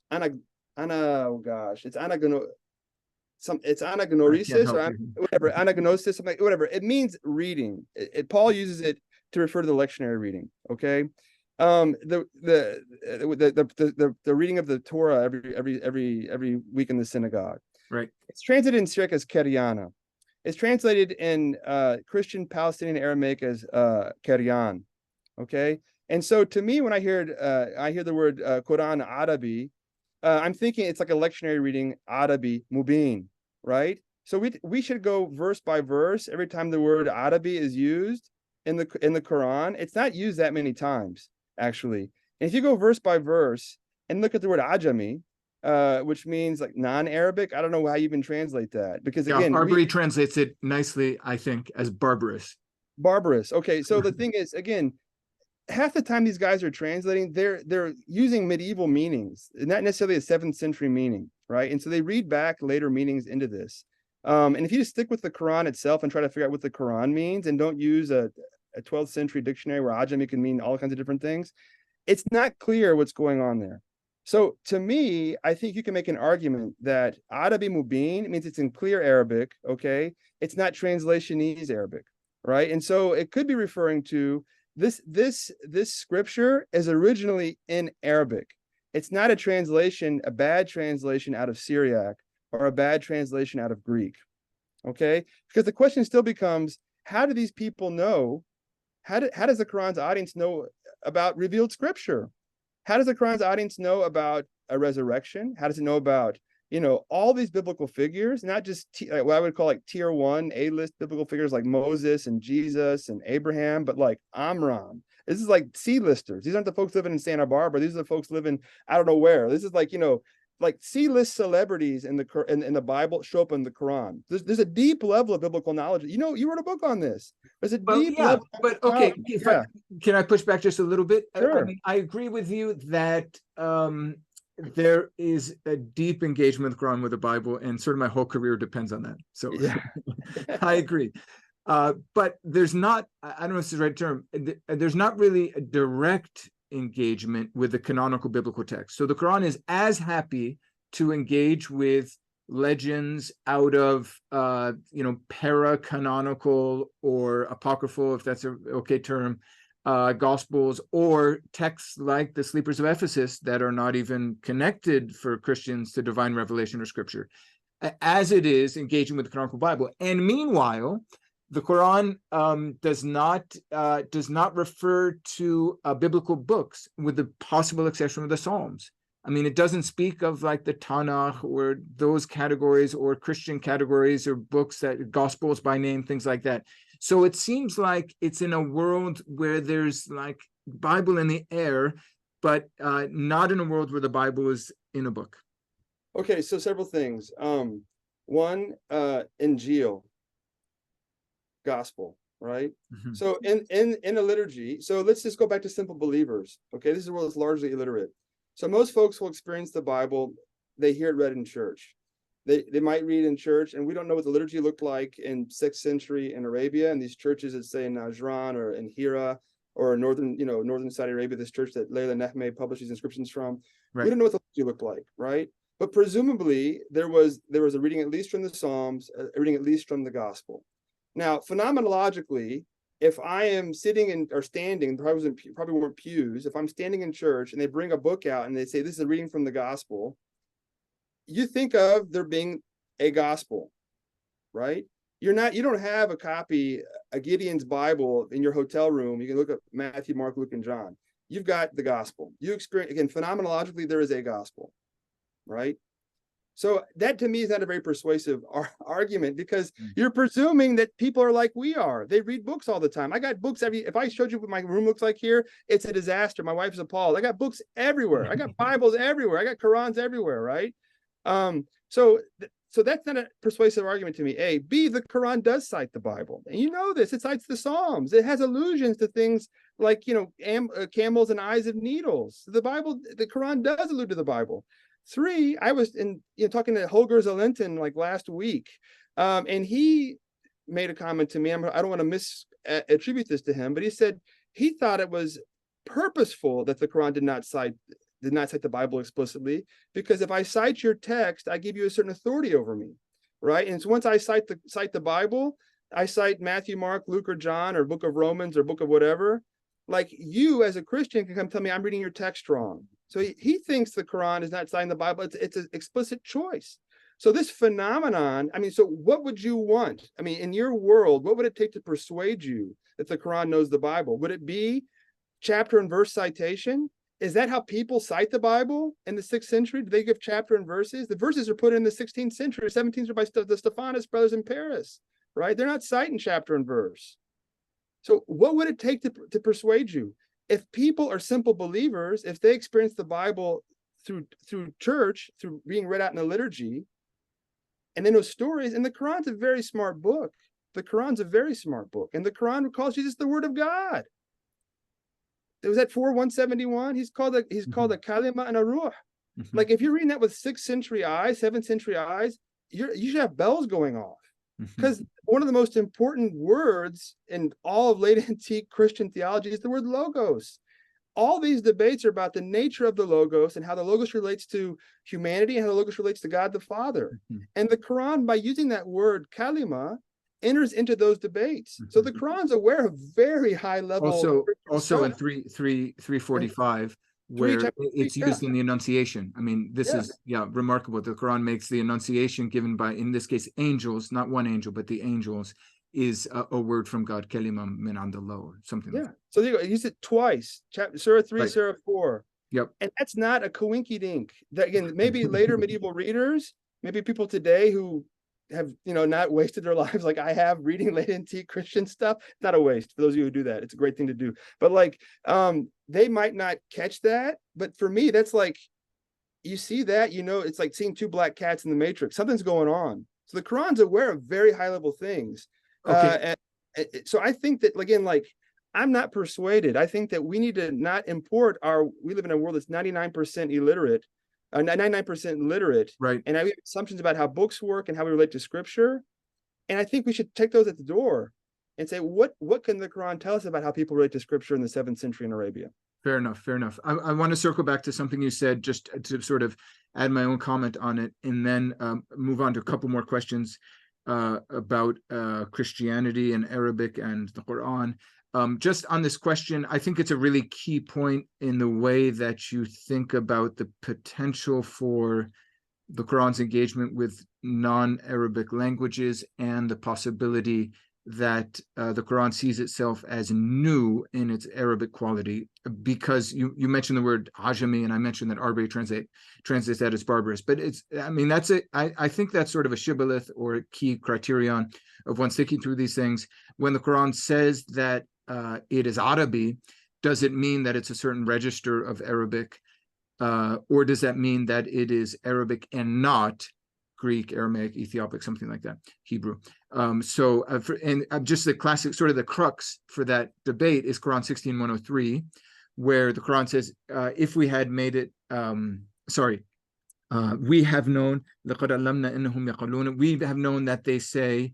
anagnoresis or whatever, anagnosis, whatever. It means reading. Paul uses it to refer to the lectionary reading. Okay. The reading of the Torah every week in the synagogue. Right. It's translated in Syriac as Keriana. It's translated in Christian Palestinian Aramaic as Keryan. Okay. And so to me, when I hear the word Quran Arabi, I'm thinking it's like a lectionary reading, Arabi Mubin, right? So we should go verse by verse every time the word Arabi is used in the Quran. It's not used that many times, actually. And if you go verse by verse and look at the word Ajami, which means like non-Arabic, I don't know how you even translate that, because again, Barbary translates it nicely, I think, as barbarous. Barbarous. Okay, so the thing is, again, half the time these guys are translating, they're using medieval meanings, not necessarily a 7th century meaning, right? And so they read back later meanings into this. And if you just stick with the Quran itself and try to figure out what the Quran means, and don't use a 12th century dictionary where Ajami can mean all kinds of different things, it's not clear what's going on there. So to me, I think you can make an argument that Arabi Mubin means it's in clear Arabic, okay? It's not translationese Arabic, right? And so it could be referring to this scripture is originally in Arabic. It's not a translation, a bad translation out of Syriac or a bad translation out of Greek, okay? Because the question still becomes, how do these people know? How does the Quran's audience know about revealed scripture? How does the Quran's audience know about a resurrection? How does it know about, all these biblical figures, not just what I would call like tier 1 A-list biblical figures like Moses and Jesus and Abraham, but like Amram. This is like C-listers. These aren't the folks living in Santa Barbara. These are the folks living, I don't know where. This is like C-list celebrities in the Bible show up in the Quran. There's a deep level of biblical knowledge. You wrote a book on this. There's a deep level. But okay, can I push back just a little bit? Sure. I mean, I agree with you that there is a deep engagement with the Quran, with the Bible, and sort of my whole career depends on that. So yeah. I agree. But there's not, I don't know if it's the right term, there's not really a direct engagement with the canonical biblical text. So the Quran is as happy to engage with legends out of para-canonical or apocryphal, if that's an okay term, gospels, or texts like the Sleepers of Ephesus that are not even connected for Christians to divine revelation or scripture, as it is engaging with the canonical Bible. And meanwhile, the Quran does not refer to biblical books, with the possible exception of the Psalms. I mean, it doesn't speak of like the Tanakh or those categories or Christian categories or books, that Gospels by name, things like that. So it seems like it's in a world where there's like Bible in the air, but not in a world where the Bible is in a book. Okay, so several things. One, Injil, gospel, right? Mm-hmm. So in a liturgy, so let's just go back to simple believers. Okay, this is a world that's largely illiterate. So most folks will experience the Bible, they hear it read in church. They might read in church, and we don't know what the liturgy looked like in 6th century in Arabia, and these churches that say in Najran or in Hira or northern Saudi Arabia, this church that Layla Nehmeh published these inscriptions from. Right. We don't know what the liturgy looked like, right? But presumably there was a reading at least from the Psalms, a reading at least from the Gospel. Now, phenomenologically, if I am sitting or standing, probably weren't pews. If I'm standing in church and they bring a book out and they say this is a reading from the Gospel, you think of there being a gospel, right? You don't have a copy, a Gideon's Bible in your hotel room. You can look at Matthew, Mark, Luke, and John. You've got the gospel. You experience, again, phenomenologically, there is a gospel, right? So that to me is not a very persuasive argument, because you're presuming that people are like we are. They read books all the time. I got books if I showed you what my room looks like here, it's a disaster. My wife's appalled. I got books everywhere. I got Bibles everywhere. I got Qurans everywhere, right? So that's not a persuasive argument to me. A. B, the Quran does cite the Bible. And you know this, it cites the Psalms. It has allusions to things like, camels and eyes of needles. The Quran does allude to the Bible. 3, I was talking to Holger Zelentin like last week, and he made a comment to me. I don't want to attribute this to him, but he said he thought it was purposeful that the Quran did not cite the Bible explicitly, because if I cite your text, I give you a certain authority over me, right? And so once I cite the Bible, I cite Matthew, Mark, Luke, or John, or Book of Romans, or Book of whatever. Like, you as a Christian can come tell me I'm reading your text wrong. So he thinks the Quran is not citing the Bible. It's an explicit choice. So this phenomenon, so what would you want? In your world, what would it take to persuade you that the Quran knows the Bible? Would it be chapter and verse citation? Is that how people cite the Bible in the 6th century? Do they give chapter and verses? The verses are put in the 16th century, 17th century by the Stephanus brothers in Paris, right? They're not citing chapter and verse. So what would it take to persuade you? If people are simple believers, if they experience the Bible through church, through being read out in the liturgy, and they know stories, and the Quran's a very smart book. The Quran's a very smart book. And the Quran calls Jesus the Word of God. It was at 4:171. He's called a kalima and a ruh. Mm-hmm. Like, if you're reading that with 6th century eyes, 7th century eyes, you should have bells going off. Because one of the most important words in all of late antique Christian theology is the word logos. all these debates are about the nature of the Logos and how the Logos relates to humanity and how the Logos relates to God the Father. Mhm. And the Quran, by using that word kalima, enters into those debates. So the Quran's aware of very high level Also in stuff. 345, Three where chapter three, it's used in the Enunciation. I mean, this yeah. is remarkable. The Quran makes the Enunciation given by, in this case, angels, not one angel, but the angels, is a word from God, kalima min andallah, or something like Yeah. that. So you use it twice. Chapter Surah 3, Right. Surah 4. Yep. And that's not a coinky dink. That again, maybe later medieval readers, maybe people today who have not wasted their lives like I have reading late antique Christian stuff. It's not a waste for those of you who do that. It's a great thing to do. But like they might not catch that. But for me, that's like you see that, it's like seeing two black cats in the Matrix. Something's going on. So the Quran's aware of very high level things. Okay. So I think that again, like I'm not persuaded. I think that we need to not import we live in a world that's 99% illiterate, 99% literate. Right. And I have assumptions about how books work and how we relate to scripture. And I think we should take those at the door and say, what can the Quran tell us about how people relate to scripture in the 7th century in Arabia? Fair enough. Fair enough. I want to circle back to something you said, just to sort of add my own comment on it, and then move on to a couple more questions about Christianity and Arabic and the Quran. Just on this question, I think it's a really key point in the way that you think about the potential for the Quran's engagement with non-Arabic languages and the possibility that the Quran sees itself as new in its Arabic quality, because you mentioned the word Ajami, and I mentioned that Arbery translates that as barbarous. But I think that's sort of a shibboleth or a key criterion of one's thinking through these things. When the Quran says that it is Arabi, does it mean that it's a certain register of Arabic, or does that mean that it is Arabic and not Greek, Aramaic, Ethiopic, something like that, Hebrew? Just the classic, sort of the crux for that debate is Quran 16:103, where the Quran says, if we had made it, we have known, we have known that they say,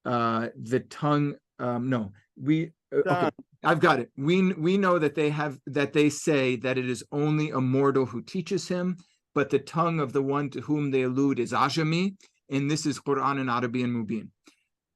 the tongue, okay, I've got it. We know that they say that it is only a mortal who teaches him, but the tongue of the one to whom they allude is Ajami, and this is Qur'an and Arabian Mubin.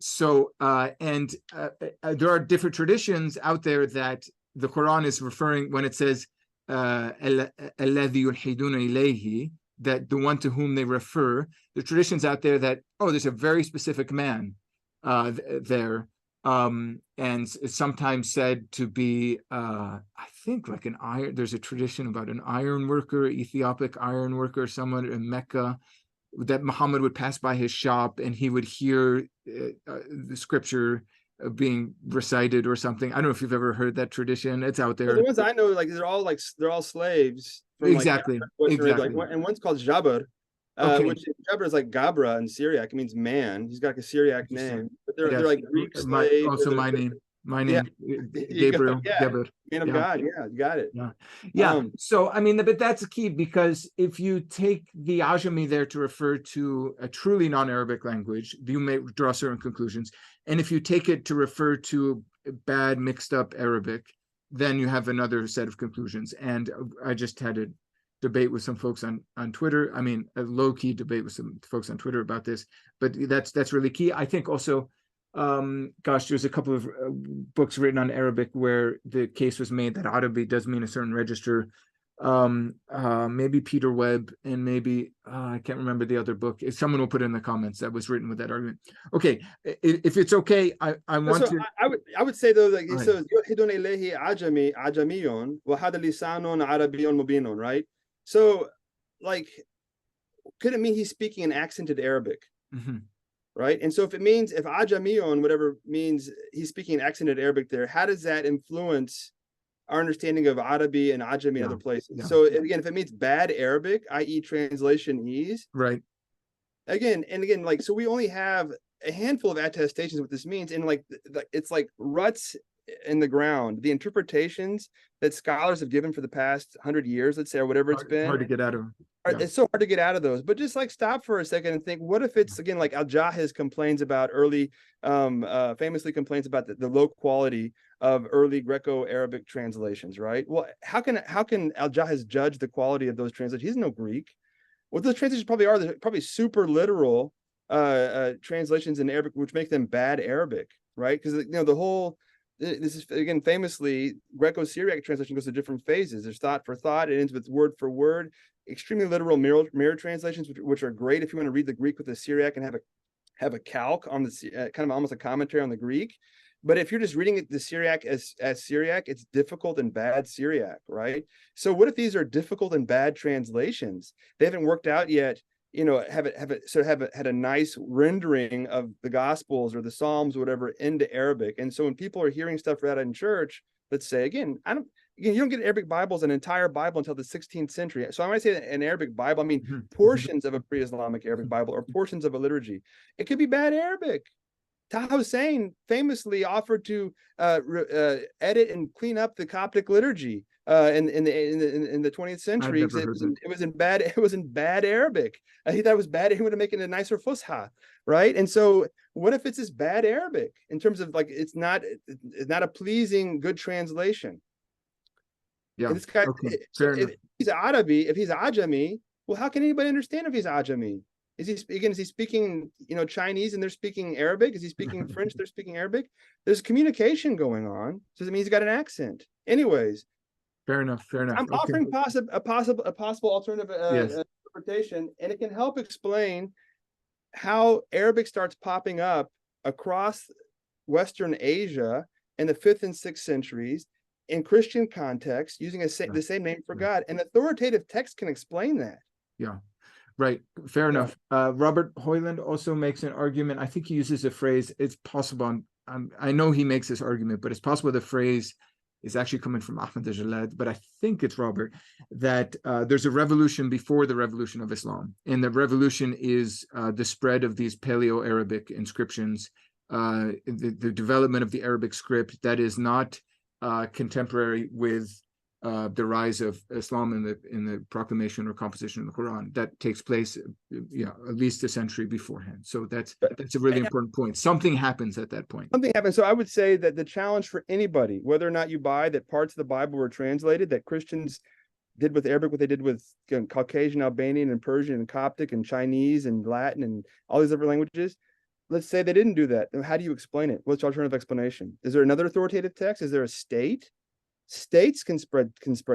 So, there are different traditions out there that the Quran is referring, when it says الَّذِي يُلْحِدُونَ إِلَيْهِ, that the one to whom they refer, the traditions out there that, there's a very specific man there, and it's sometimes said to be, I think like there's a tradition about an iron worker, Ethiopic iron worker, someone in Mecca, that Muhammad would pass by his shop and he would hear the scripture being recited or something. I don't know if you've ever heard that tradition. It's out there. Well, the ones I know, like they're all slaves from Exactly. Arabia, and one's called Jabr, which Jabr is like Gabra in Syriac. It means man. He's got like a Syriac name, but they're like Greek slaves. Also my name, Gabriel. Man of God. Yeah, you got it. Yeah. So but that's key, because if you take the Ajami there to refer to a truly non-Arabic language, you may draw certain conclusions, and if you take it to refer to bad mixed up Arabic, then you have another set of conclusions. And I just had a debate with some folks on Twitter. A low-key debate with some folks on Twitter about this, but that's really key. I think also, there's a couple of books written on Arabic where the case was made that Arabi does mean a certain register. Maybe Peter Webb, and maybe I can't remember the other book. If someone will put it in the comments, that was written with that argument. Okay, if it's okay, I would say though, like it says يُلْحِدُونَ إِلَيْهِ عَجَمِيٌّ وَهَذَا لِسَانٌ عَرَبِيٌّ مُبِينٌ, right? So, like, could it mean he's speaking in accented Arabic? Mm-hmm. Right. And so if Ajamiyon, whatever means he's speaking accented Arabic there, how does that influence our understanding of Arabi and Ajami and other places? Yeah. So again, if it means bad Arabic, i.e. translation ease, right. Again, like, so we only have a handful of attestations of what this means. And like, it's like ruts in the ground. The interpretations that scholars have given for the past 100 years, let's say, or whatever it's been. Hard to get out of. It's so hard to get out of those, but just like stop for a second and think, what if it's again like Al-Jahiz complains about famously complains about the low quality of early Greco-Arabic translations, right? Well, how can Al-Jahiz judge the quality of those translations? He's no Greek. What those translations probably are, they're probably super literal translations in Arabic, which make them bad Arabic, right? Because the whole, this is again famously, Greco-Syriac translation goes to different phases. There's thought for thought, it ends with word for word. Extremely literal mirror translations, which are great if you want to read the Greek with the Syriac and have a calc on the kind of almost a commentary on the Greek. But if you're just reading the Syriac as Syriac, it's difficult and bad Syriac, right? So what if these are difficult and bad translations? They haven't worked out yet, have had a nice rendering of the Gospels or the Psalms or whatever into Arabic. And so when people are hearing stuff read in church, let's say again, you don't get Arabic Bibles, an entire Bible, until the 16th century. So when I say an Arabic Bible, I mean portions of a pre-Islamic Arabic Bible or portions of a liturgy. It could be bad Arabic. Taha Hussein famously offered to edit and clean up the Coptic liturgy in the 20th century. It was in bad Arabic. He thought it was bad. He would have made it a nicer Fusha, right? And so, what if it's this bad Arabic in terms of it's not a pleasing good translation? Yeah. And this guy, okay. if he's Arabi, if he's Ajami, well, how can anybody understand if he's Ajami? Is he speaking, Chinese and they're speaking Arabic? Is he speaking French? They're speaking Arabic. There's communication going on. So that means he's got an accent. Anyways, fair enough. I'm offering a possible alternative interpretation, and it can help explain how Arabic starts popping up across Western Asia in the 5th and 6th centuries in Christian context, using the same name for God. An authoritative text can explain that. Yeah. Right. Fair enough. Robert Hoyland also makes an argument. I think he uses a phrase. It's possible. I know he makes this argument, but it's possible the phrase is actually coming from Ahmed Jalad, but I think it's Robert, that there's a revolution before the revolution of Islam. And the revolution is the spread of these Paleo-Arabic inscriptions, the development of the Arabic script that is not contemporary with the rise of Islam in the proclamation or composition of the Quran. That takes place, at least a century beforehand. So that's a really important point. Something happens at that point. Something happens. So I would say that the challenge for anybody, whether or not you buy that parts of the Bible were translated, that Christians did with Arabic what they did with Caucasian, Albanian, and Persian, and Coptic, and Chinese, and Latin, and all these other languages. Let's say they didn't do that. How do you explain it? What's your alternative explanation? Is there another authoritative text? Is there a state? States can spread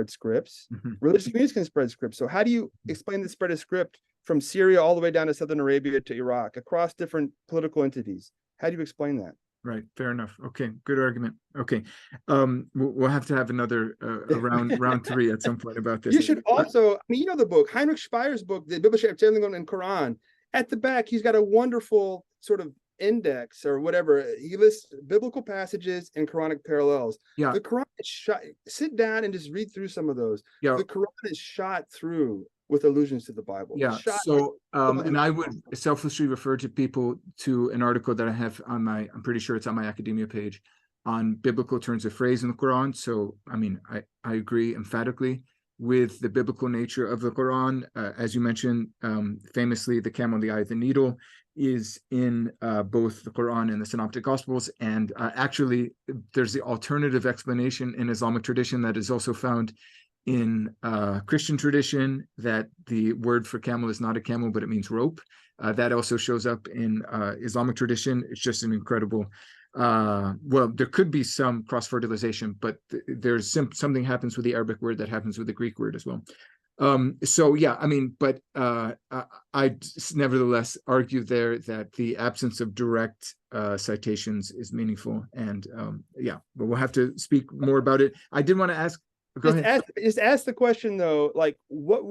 scripts. Religious communities can spread scripts. So how do you explain the spread of script from Syria all the way down to Southern Arabia to Iraq across different political entities? How do you explain that? Right. Fair enough. Okay. Good argument. Okay. We'll have to have another round 3 at some point about this. You should also, the book, Heinrich Speier's book, the Biblische Erzählungen and Quran. At the back, he's got a wonderful sort of index or whatever. He lists biblical passages and Quranic parallels. Yeah. The Quran is shot. Sit down and just read through some of those. Yeah. The Quran is shot through with allusions to the Bible. Yeah. So, and I would selflessly refer to people to an article that I have on I'm pretty sure it's on my academia page, on biblical turns of phrase in the Quran. So, I agree emphatically with the biblical nature of the Quran. As you mentioned, famously, the camel, the eye of the needle is in both the Quran and the Synoptic Gospels. And actually, there's the alternative explanation in Islamic tradition that is also found in Christian tradition, that the word for camel is not a camel, but it means rope. That also shows up in Islamic tradition. It's just an incredible, there could be some cross-fertilization, but there's something happens with the Arabic word that happens with the Greek word as well. But I nevertheless argue there that the absence of direct citations is meaningful, and but we'll have to speak more about it. I did want to ask. Just ask the question though, like what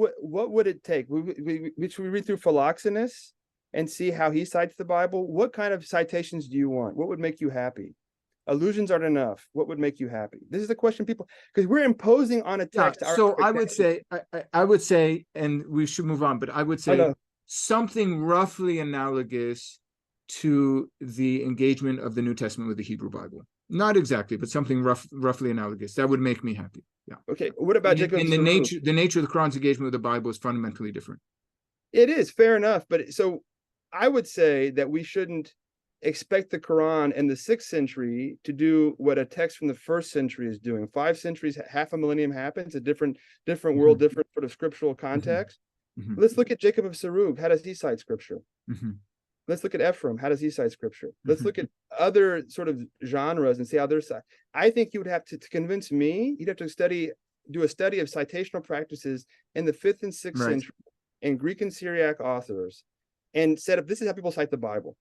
would it take? We read through Philoxenus and see how he cites the Bible. What kind of citations do you want? What would make you happy? Allusions aren't enough. What would make you happy? This is the question people, because we're imposing on a text. So I would say, and we should move on, but I would say something roughly analogous to the engagement of the New Testament with the Hebrew Bible. Not exactly, but something roughly analogous. That would make me happy. Yeah. Okay. What about Jacob? And the nature of the Quran's engagement with the Bible is fundamentally different. It is fair enough, but so I would say that we shouldn't expect the Quran in the 6th century to do what a text from the 1st century is doing. 5 centuries, half a millennium happens, a different world, different sort of scriptural context. Let's look at Jacob of Sarug. How does he cite scripture? Let's look at Ephraim. How does he cite scripture? Let's look at other sort of genres and see how they're cited. I think you would have to convince me, you'd have to do a study of citational practices in the 5th and 6th century and Greek and Syriac authors and set up, this is how people cite the Bible.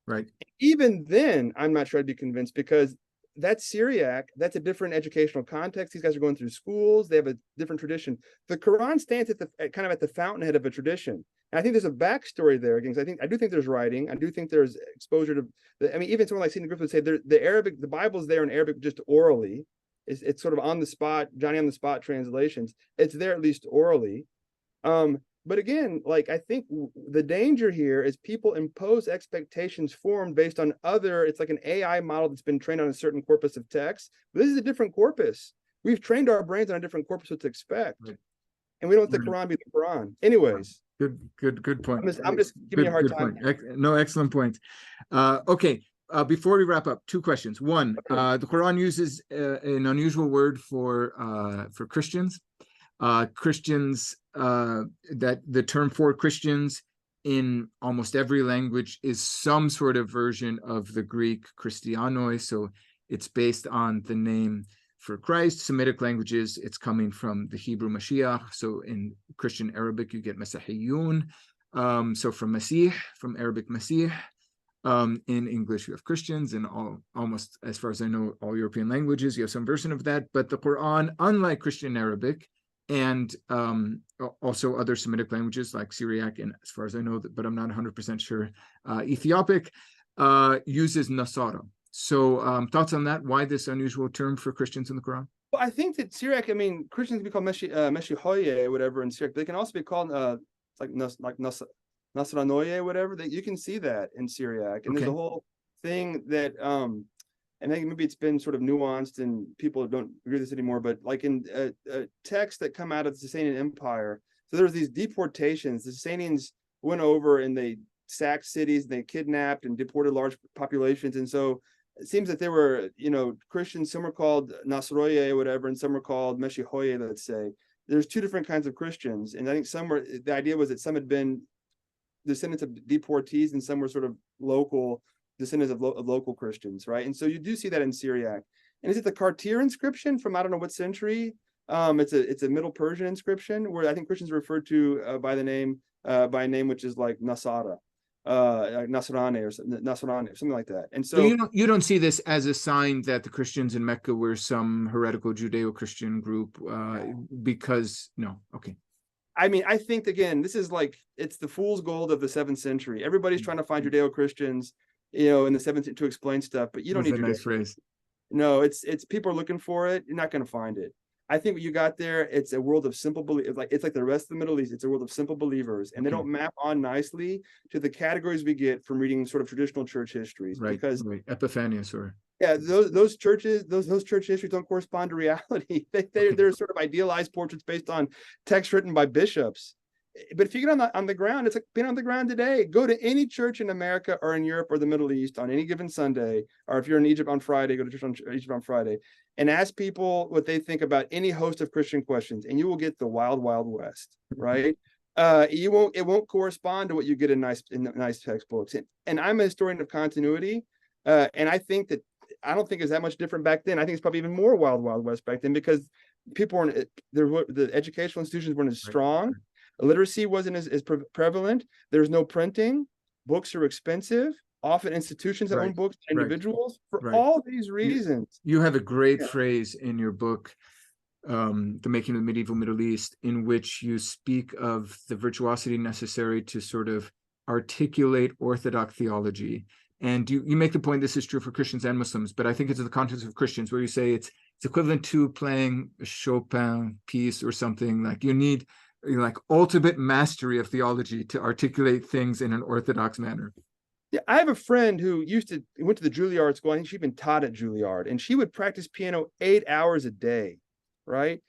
Right. Even then, I'm not sure I'd be convinced, because that's Syriac. That's a different educational context. These guys are going through schools. They have a different tradition. The Quran stands at the kind of at the fountainhead of a tradition. And I think there's a backstory there. Again, I do think there's writing. I do think there's exposure to. Even someone like Stephen Griffith would say the Bible's there in Arabic just orally. It's sort of on the spot, Johnny on the spot translations. It's there at least orally. But again, like, I think the danger here is people impose expectations formed based on it's like an AI model that's been trained on a certain corpus of text. But this is a different corpus. We've trained our brains on a different corpus what to expect. Right. And we don't let the Quran be the Quran. Anyways. Good point. I'm just giving you a hard time. No, excellent point. Okay. Before we wrap up, 2 questions. One, the Quran uses an unusual word for Christians. Christians, that the term for Christians in almost every language is some sort of version of the Greek Christianoi. So it's based on the name for Christ. Semitic languages, it's coming from the Hebrew Mashiach. So in Christian Arabic, you get Masihiyun. So from Masih, from Arabic Masih. In English, you have Christians, and almost, as far as I know, all European languages, you have some version of that. But the Quran, unlike Christian Arabic, and also other Semitic languages like Syriac, and as far as I know, but I'm not 100% sure, Ethiopic, uses Nasara. So thoughts on that? Why this unusual term for Christians in the Quran? Well, I think that Syriac, Christians can be called Meshihoye or whatever in Syriac. They can also be called Nasranoye, whatever. You can see that in Syriac. And there's a whole thing that and I think maybe it's been sort of nuanced and people don't agree with this anymore, but like in texts that come out of the Sasanian Empire, so there was these deportations. The Sasanians went over and they sacked cities, and they kidnapped and deported large populations. And so it seems that there were, Christians, some were called Nasroye or whatever, and some were called Meshihoye, let's say. There's 2 different kinds of Christians. And I think the idea was that some had been descendants of deportees and some were sort of local descendants of local Christians, right? And so you do see that in Syriac. And is it the Kartir inscription from I don't know what century? It's a Middle Persian inscription where I think Christians are referred to by a name which is like Nasara, Nasrani or something like that. And so you don't see this as a sign that the Christians in Mecca were some heretical Judeo-Christian group because no, okay. I think, again, this is like, it's the fool's gold of the 7th century. Everybody's trying to find Judeo-Christians, in the 7th to explain stuff, but you don't need a nice phrase. No, it's people are looking for it. You're not going to find it. I think what you got there, it's a world of simple belief. It's like the rest of the Middle East. It's a world of simple believers, and they don't map on nicely to the categories we get from reading sort of traditional church histories. Right. Because Epiphanius or those church histories don't correspond to reality. They're sort of idealized portraits based on texts written by bishops. But if you get on the ground, it's like being on the ground today. Go to any church in America or in Europe or the Middle East on any given Sunday, or if you're in Egypt on Friday, go to church in Egypt on Friday, and ask people what they think about any host of Christian questions, and you will get the wild, wild west, right? It won't correspond to what you get in nice textbooks. And I'm a historian of continuity, and I don't think it's that much different back then. I think it's probably even more wild, wild west back then because people weren't the educational institutions weren't as strong. Literacy wasn't as prevalent. There's no printing. Books are expensive. Often institutions that own books, individuals, for all these reasons. You have a great phrase in your book, The Making of the Medieval Middle East, in which you speak of the virtuosity necessary to sort of articulate Orthodox theology. And you make the point this is true for Christians and Muslims, but I think it's in the context of Christians where you say it's equivalent to playing a Chopin piece or something. Like you need like ultimate mastery of theology to articulate things in an Orthodox manner. Yeah, I have a friend who went to the Juilliard school. I think she'd been taught at Juilliard, and she would practice piano 8 hours a day, right?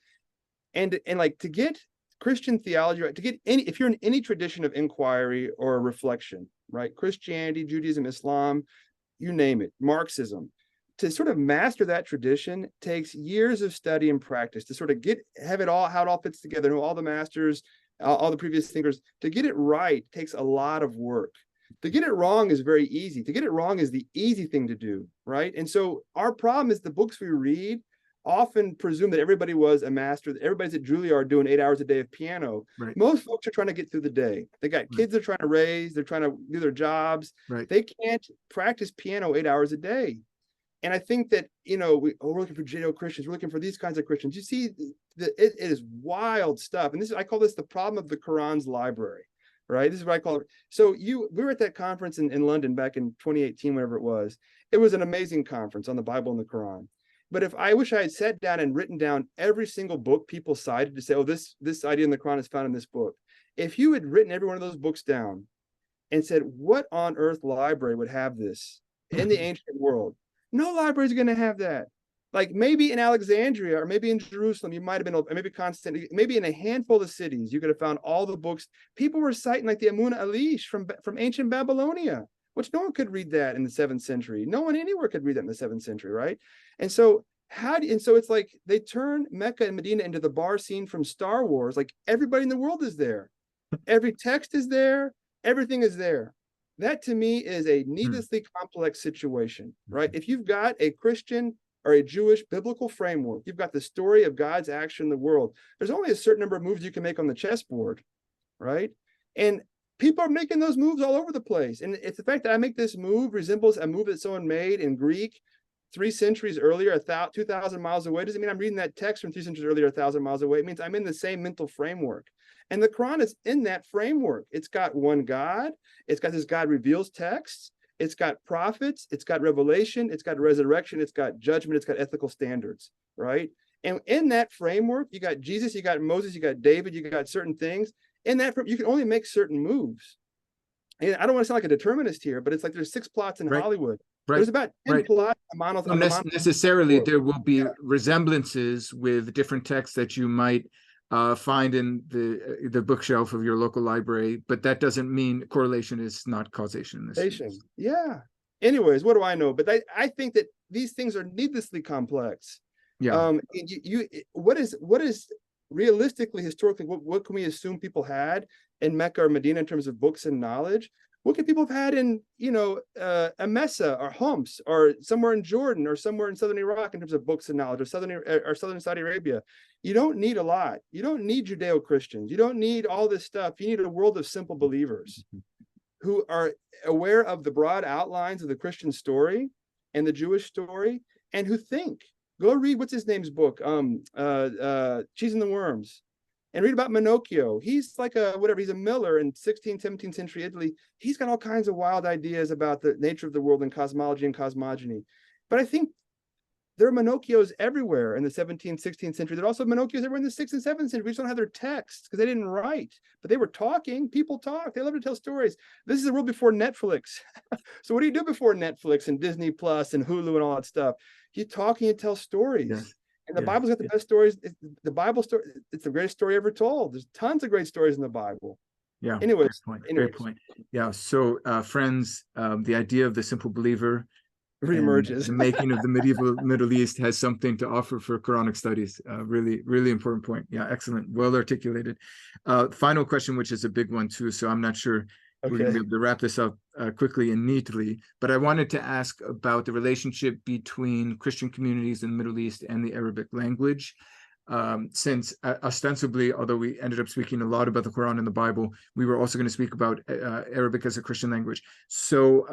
And like to get Christian theology, right, to get if you're in any tradition of inquiry or reflection, right? Christianity, Judaism, Islam, you name it, Marxism. To sort of master that tradition takes years of study and practice to sort of have it all, how it all fits together, know all the masters, all the previous thinkers. To get it right takes a lot of work. To get it wrong is very easy. To get it wrong is the easy thing to do, right? And so our problem is the books we read often presume that everybody was a master, that everybody's at Juilliard doing 8 hours a day of piano. Right. Most folks are trying to get through the day. They got kids they're trying to raise, they're trying to do their jobs. Right. They can't practice piano 8 hours a day. And I think that, we're looking for Judeo-Christians, we're looking for these kinds of Christians. You see, it is wild stuff. And I call this the problem of the Quran's library, right? This is what I call it. So we were at that conference in London back in 2018, whenever it was. It was an amazing conference on the Bible and the Quran. But I wish I had sat down and written down every single book people cited to say, oh, this idea in the Quran is found in this book. If you had written every one of those books down and said, what on earth library would have this in the ancient world? No library is going to have that. Like maybe in Alexandria or maybe in Jerusalem, you might have been, maybe Constantinople, maybe in a handful of cities, you could have found all the books. People were citing like the Amun Alish from ancient Babylonia, which no one could read that in the 7th century. No one anywhere could read that in the 7th century, right? And so it's like they turn Mecca and Medina into the bar scene from Star Wars. Like everybody in the world is there. Every text is there. Everything is there. That to me is a needlessly complex situation, right? If you've got a Christian or a Jewish biblical framework, you've got the story of God's action in the world. There's only a certain number of moves you can make on the chessboard, right? And people are making those moves all over the place. And it's the fact that I make this move resembles a move that someone made in Greek 3 centuries earlier, 2,000 miles away. Doesn't mean I'm reading that text from 3 centuries earlier, 1,000 miles away. It means I'm in the same mental framework. And the Quran is in that framework. It's got one God. It's got this God reveals texts. It's got prophets. It's got revelation. It's got resurrection. It's got judgment. It's got ethical standards, right? And in that framework, you got Jesus, you got Moses, you got David, you got certain things. In that, you can only make certain moves. And I don't want to sound like a determinist here, but it's like there's 6 plots in Hollywood. Right. There's about 10 plots. Necessarily, there will be resemblances with different texts that you might find in the bookshelf of your local library, but that doesn't mean correlation is not causation in this case. Yeah. Anyways, what do I know? But I think that these things are needlessly complex. Yeah. What is realistically, historically, what can we assume people had in Mecca or Medina in terms of books and knowledge? What could people have had in, Emesa or Homs or somewhere in Jordan or somewhere in southern Iraq in terms of books and knowledge, or southern Saudi Arabia? You don't need a lot. You don't need Judeo-Christians. You don't need all this stuff. You need a world of simple believers who are aware of the broad outlines of the Christian story and the Jewish story, and who think. Go read what's his name's book, Cheese and the Worms. And read about Minocchio. He's like he's a miller in 16th, 17th century Italy. He's got all kinds of wild ideas about the nature of the world and cosmology and cosmogony. But I think there are Minocchios everywhere in the 17th, 16th century. There are also Minocchios everywhere in the 6th and 7th century. We just don't have their texts because they didn't write, but they were talking. People talk. They love to tell stories. This is a world before Netflix. So what do you do before Netflix and Disney Plus and Hulu and all that stuff? You talk and you tell stories. Yes. And the Bible's got the best stories. The Bible story, it's the greatest story ever told. There's tons of great stories in the Bible. Yeah. Anyways. Great point. Yeah. So, friends, the idea of the simple believer reemerges. The making of the medieval Middle East has something to offer for Quranic studies. Really, really important point. Yeah. Excellent. Well articulated. Final question, which is a big one too. So I'm not sure we're going to be able to wrap this up quickly and neatly, but I wanted to ask about the relationship between Christian communities in the Middle East and the Arabic language, since ostensibly, although we ended up speaking a lot about the Quran and the Bible, we were also going to speak about Arabic as a Christian language. So,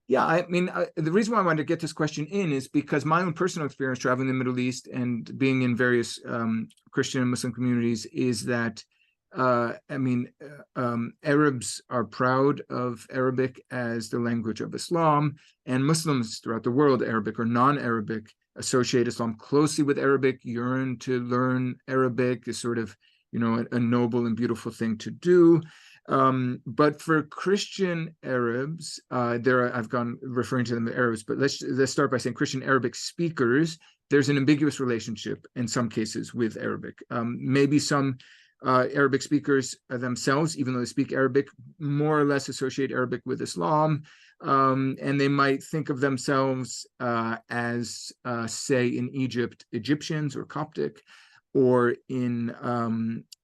the reason why I wanted to get this question in is because my own personal experience traveling in the Middle East and being in various Christian and Muslim communities is that Arabs are proud of Arabic as the language of Islam, and Muslims throughout the world, Arabic or non-Arabic, associate Islam closely with Arabic, yearn to learn Arabic, is sort of, a noble and beautiful thing to do. But for Christian Arabs, I've gone referring to them as Arabs, but let's start by saying Christian Arabic speakers, there's an ambiguous relationship in some cases with Arabic. Maybe some Arabic speakers themselves, even though they speak Arabic, more or less associate Arabic with Islam. and they might think of themselves as, say, in Egypt, Egyptians or Coptic, or in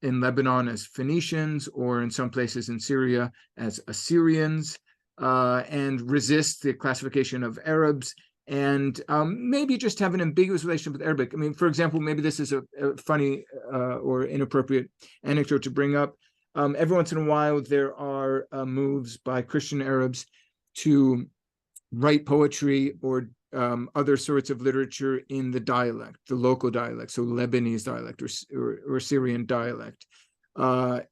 Lebanon as Phoenicians, or in some places in Syria as Assyrians, and resist the classification of Arabs, and maybe just have an ambiguous relationship with Arabic. I mean, for example, maybe this is a funny or inappropriate anecdote to bring up. Every once in a while, there are moves by Christian Arabs to write poetry or other sorts of literature in the dialect, the local dialect, so Lebanese dialect or Syrian dialect. And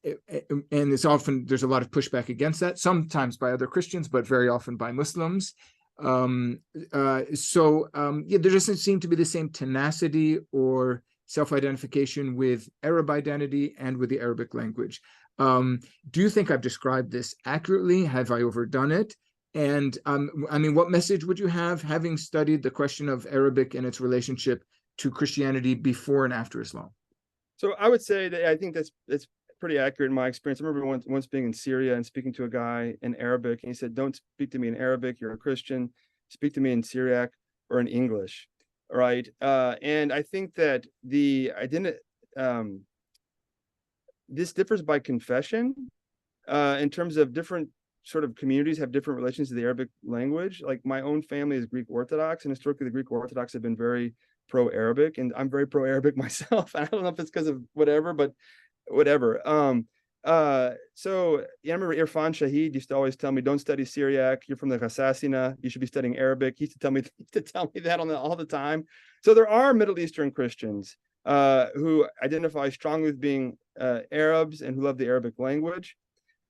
it's often, there's a lot of pushback against that, sometimes by other Christians, but very often by Muslims. Yeah, there doesn't seem to be the same tenacity or self-identification with Arab identity and with the Arabic language. Do you think I've described this accurately? Have I overdone it? And I mean, what message would you have, having studied the question of Arabic and its relationship to Christianity before and after Islam? So I would say that I think that's pretty accurate in my experience. I remember once being in Syria and speaking to a guy in Arabic, and he said, "Don't speak to me in Arabic. You're a Christian. Speak to me in Syriac or in English." Right? And I think that this differs by confession, in terms of different sort of communities have different relations to the Arabic language. Like my own family is Greek Orthodox, and historically the Greek Orthodox have been very pro-Arabic, and I'm very pro-Arabic myself. I don't know if it's because of whatever, but whatever. So yeah, I remember Irfan Shahid used to always tell me, "Don't study Syriac. You're from the Ghassasina. You should be studying Arabic." He used to tell me that all the time. So there are Middle Eastern Christians who identify strongly with being Arabs and who love the Arabic language.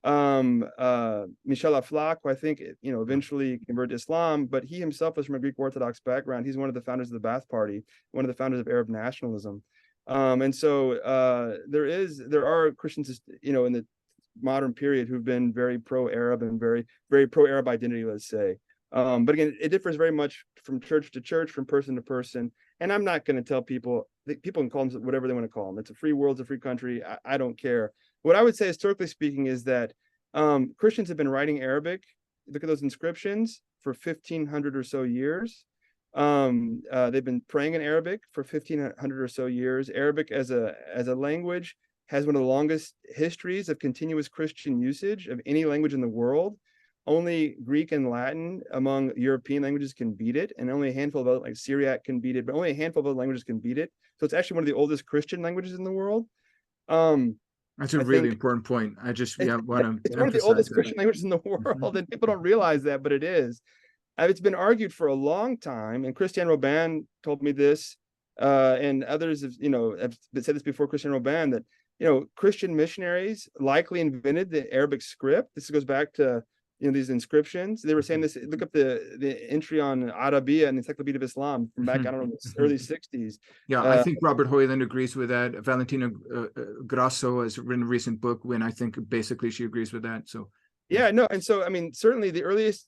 Michel Aflaq, who I think eventually converted to Islam, but he himself was from a Greek Orthodox background. He's one of the founders of the Ba'ath Party, one of the founders of Arab nationalism. And so there are Christians, in the modern period who've been very pro-Arab and very, very pro-Arab identity, let's say. But again, it differs very much from church to church, from person to person. And I'm not going to tell people can call them whatever they want to call them. It's a free world, it's a free country. I don't care. What I would say, historically speaking, is that Christians have been writing Arabic. Look at those inscriptions for 1,500 or so years. They've been praying in Arabic for 1,500 or so years. Arabic as a language has one of the longest histories of continuous Christian usage of any language in the world. Only Greek and Latin among European languages can beat it, and only a handful of other, like Syriac, can beat it, but only a handful of other languages can beat it. So it's actually one of the oldest Christian languages in the world. That's a really important point. I just want to it's one of the oldest Christian languages in the world, and people don't realize that, but it is. It's been argued for a long time, and Christian Robin told me this, and others have said this before Christian Robin, that Christian missionaries likely invented the Arabic script. This goes back to these inscriptions. They were saying this. Look up the entry on Arabiya in the Encyclopedia of Islam from back, I don't know, the early 60s. Yeah, I think Robert Hoyland agrees with that. Valentina Grasso has written a recent book when I think basically she agrees with that. So yeah, no, and so I mean, certainly the earliest,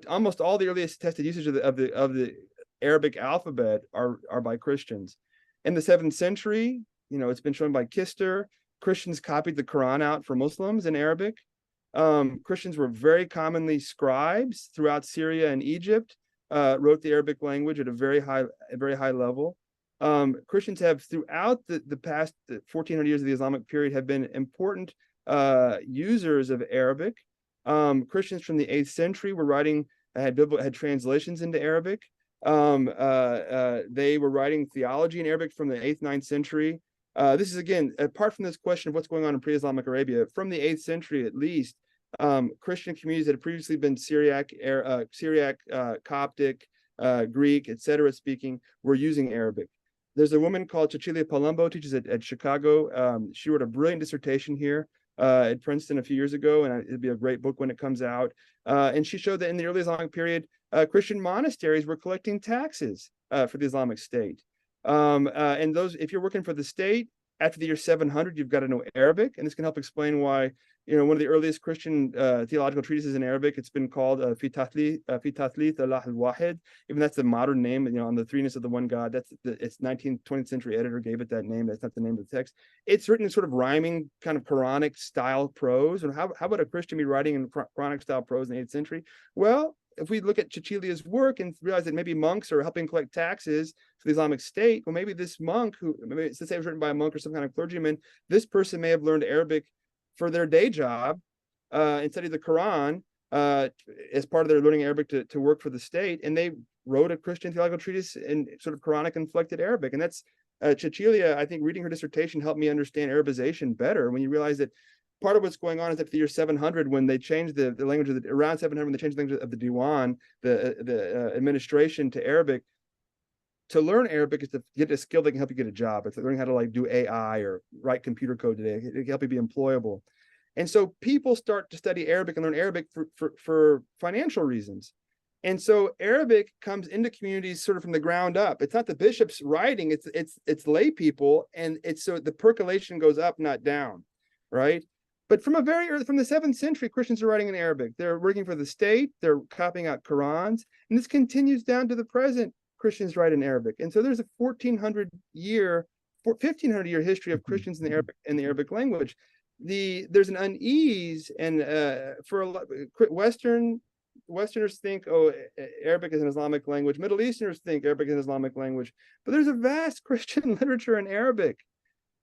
almost all the earliest tested usage of the Arabic alphabet are by Christians. In the 7th century, it's been shown by Kister, Christians copied the Qur'an out for Muslims in Arabic. Christians were very commonly scribes throughout Syria and Egypt, wrote the Arabic language at a very high level. Christians have throughout the past 1,400 years of the Islamic period have been important users of Arabic. Christians from the 8th century were writing, had translations into Arabic. They were writing theology in Arabic from the 8th, 9th century. This is, again, apart from this question of what's going on in pre-Islamic Arabia, from the 8th century at least, Christian communities that had previously been Syriac, Coptic, Greek, etc. speaking, were using Arabic. There's a woman called Cecilia Palumbo, teaches at Chicago. She wrote a brilliant dissertation here at Princeton a few years ago, and it'll be a great book when it comes out. And she showed that in the early Islamic period, Christian monasteries were collecting taxes for the Islamic State. And those, if you're working for the state, after the year 700, you've got to know Arabic, and this can help explain why, one of the earliest Christian theological treatises in Arabic, it's been called Fi Tathlith Allah al-Wahid. Even that's the modern name, on the threeness of the one God. It's 19th, 20th century editor gave it that name. That's not the name of the text. It's written in sort of rhyming, kind of Quranic style prose. And how about a Christian be writing in Quranic style prose in the 8th century? Well, if we look at Cecilia's work and realize that maybe monks are helping collect taxes for the Islamic State, well, maybe this monk, who maybe it's, let's say it was written by a monk or some kind of clergyman, this person may have learned Arabic for their day job and studied the Quran as part of their learning Arabic to work for the state, and they wrote a Christian theological treatise in sort of Quranic inflected Arabic. And that's Cecilia, I think reading her dissertation helped me understand Arabization better, when you realize that part of what's going on is that the year 700, when they changed the language of around 700, when they changed the language of the Diwan, the administration to Arabic. To learn Arabic is to get a skill that can help you get a job. It's like learning how to like do AI or write computer code today. It can help you be employable. And so people start to study Arabic and learn Arabic for financial reasons. And so Arabic comes into communities sort of from the ground up. It's not the bishops writing, it's lay people, and it's so the percolation goes up, not down, right? But from from the 7th century, Christians are writing in Arabic. They're working for the state, they're copying out Qurans, and this continues down to the present. Christians write in Arabic. And so there's a 1500 year history of Christians in the Arabic language. There's an unease, and for a lot, Westerners think, oh, Arabic is an Islamic language. Middle Easterners think Arabic is an Islamic language. But there's a vast Christian literature in Arabic.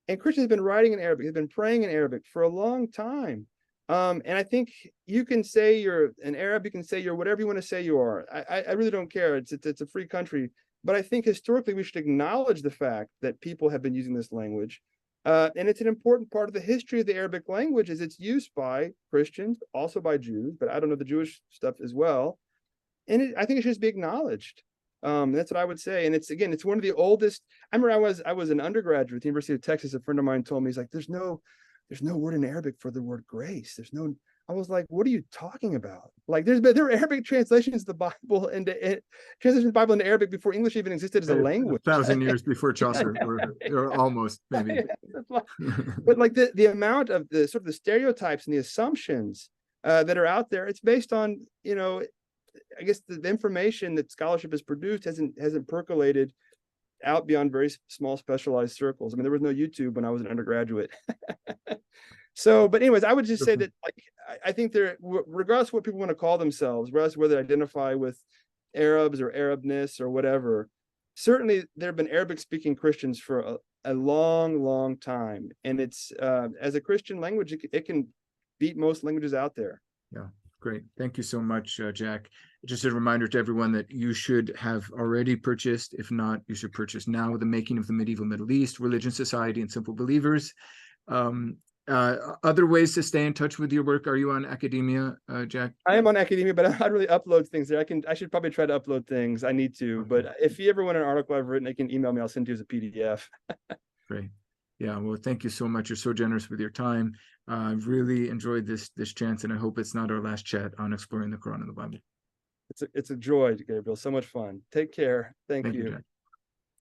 And Christians have been writing in Arabic, have been praying in Arabic for a long time. And I think you can say you're an Arab, you can say you're whatever you want to say you are. I really don't care. It's a free country. But I think historically we should acknowledge the fact that people have been using this language. And it's an important part of the history of the Arabic language, is its use by Christians, also by Jews, but I don't know the Jewish stuff as well. And I think it should just be acknowledged. That's what I would say. And it's one of the oldest. I remember I was an undergraduate at the University of Texas. A friend of mine told me, he's like, there's no word in Arabic for the word grace. I was like, what are you talking about? Like there are Arabic translations of the Bible translations of the Bible into Arabic before English even existed as a language. 1,000 years before Chaucer, or almost, maybe. But like the amount of the sort of the stereotypes and the assumptions that are out there, it's based on, I guess the information that scholarship has produced hasn't percolated out beyond very small specialized circles. I mean, there was no YouTube when I was an undergraduate. So, but anyways, I would just say that, like, I think regardless of what people want to call themselves, regardless of whether they identify with Arabs or Arabness or whatever, certainly there have been Arabic speaking Christians for a long, long time. And it's, as a Christian language, it can beat most languages out there. Yeah. Great. Thank you so much, Jack. Just a reminder to everyone that you should have already purchased. If not, you should purchase now, The Making of the Medieval Middle East, Religion, Society, and Simple Believers. Other ways to stay in touch with your work. Are you on academia, Jack? I am on academia, but I don't really upload things there. I should probably try to upload things. I need to, okay. But if you ever want an article I've written, they can email me. I'll send you as a PDF. Great. Yeah, well, thank you so much. You're so generous with your time. I've really enjoyed this chance, and I hope it's not our last chat on exploring the Quran and the Bible. It's a joy, Gabriel. So much fun. Take care. Thank you. Jack.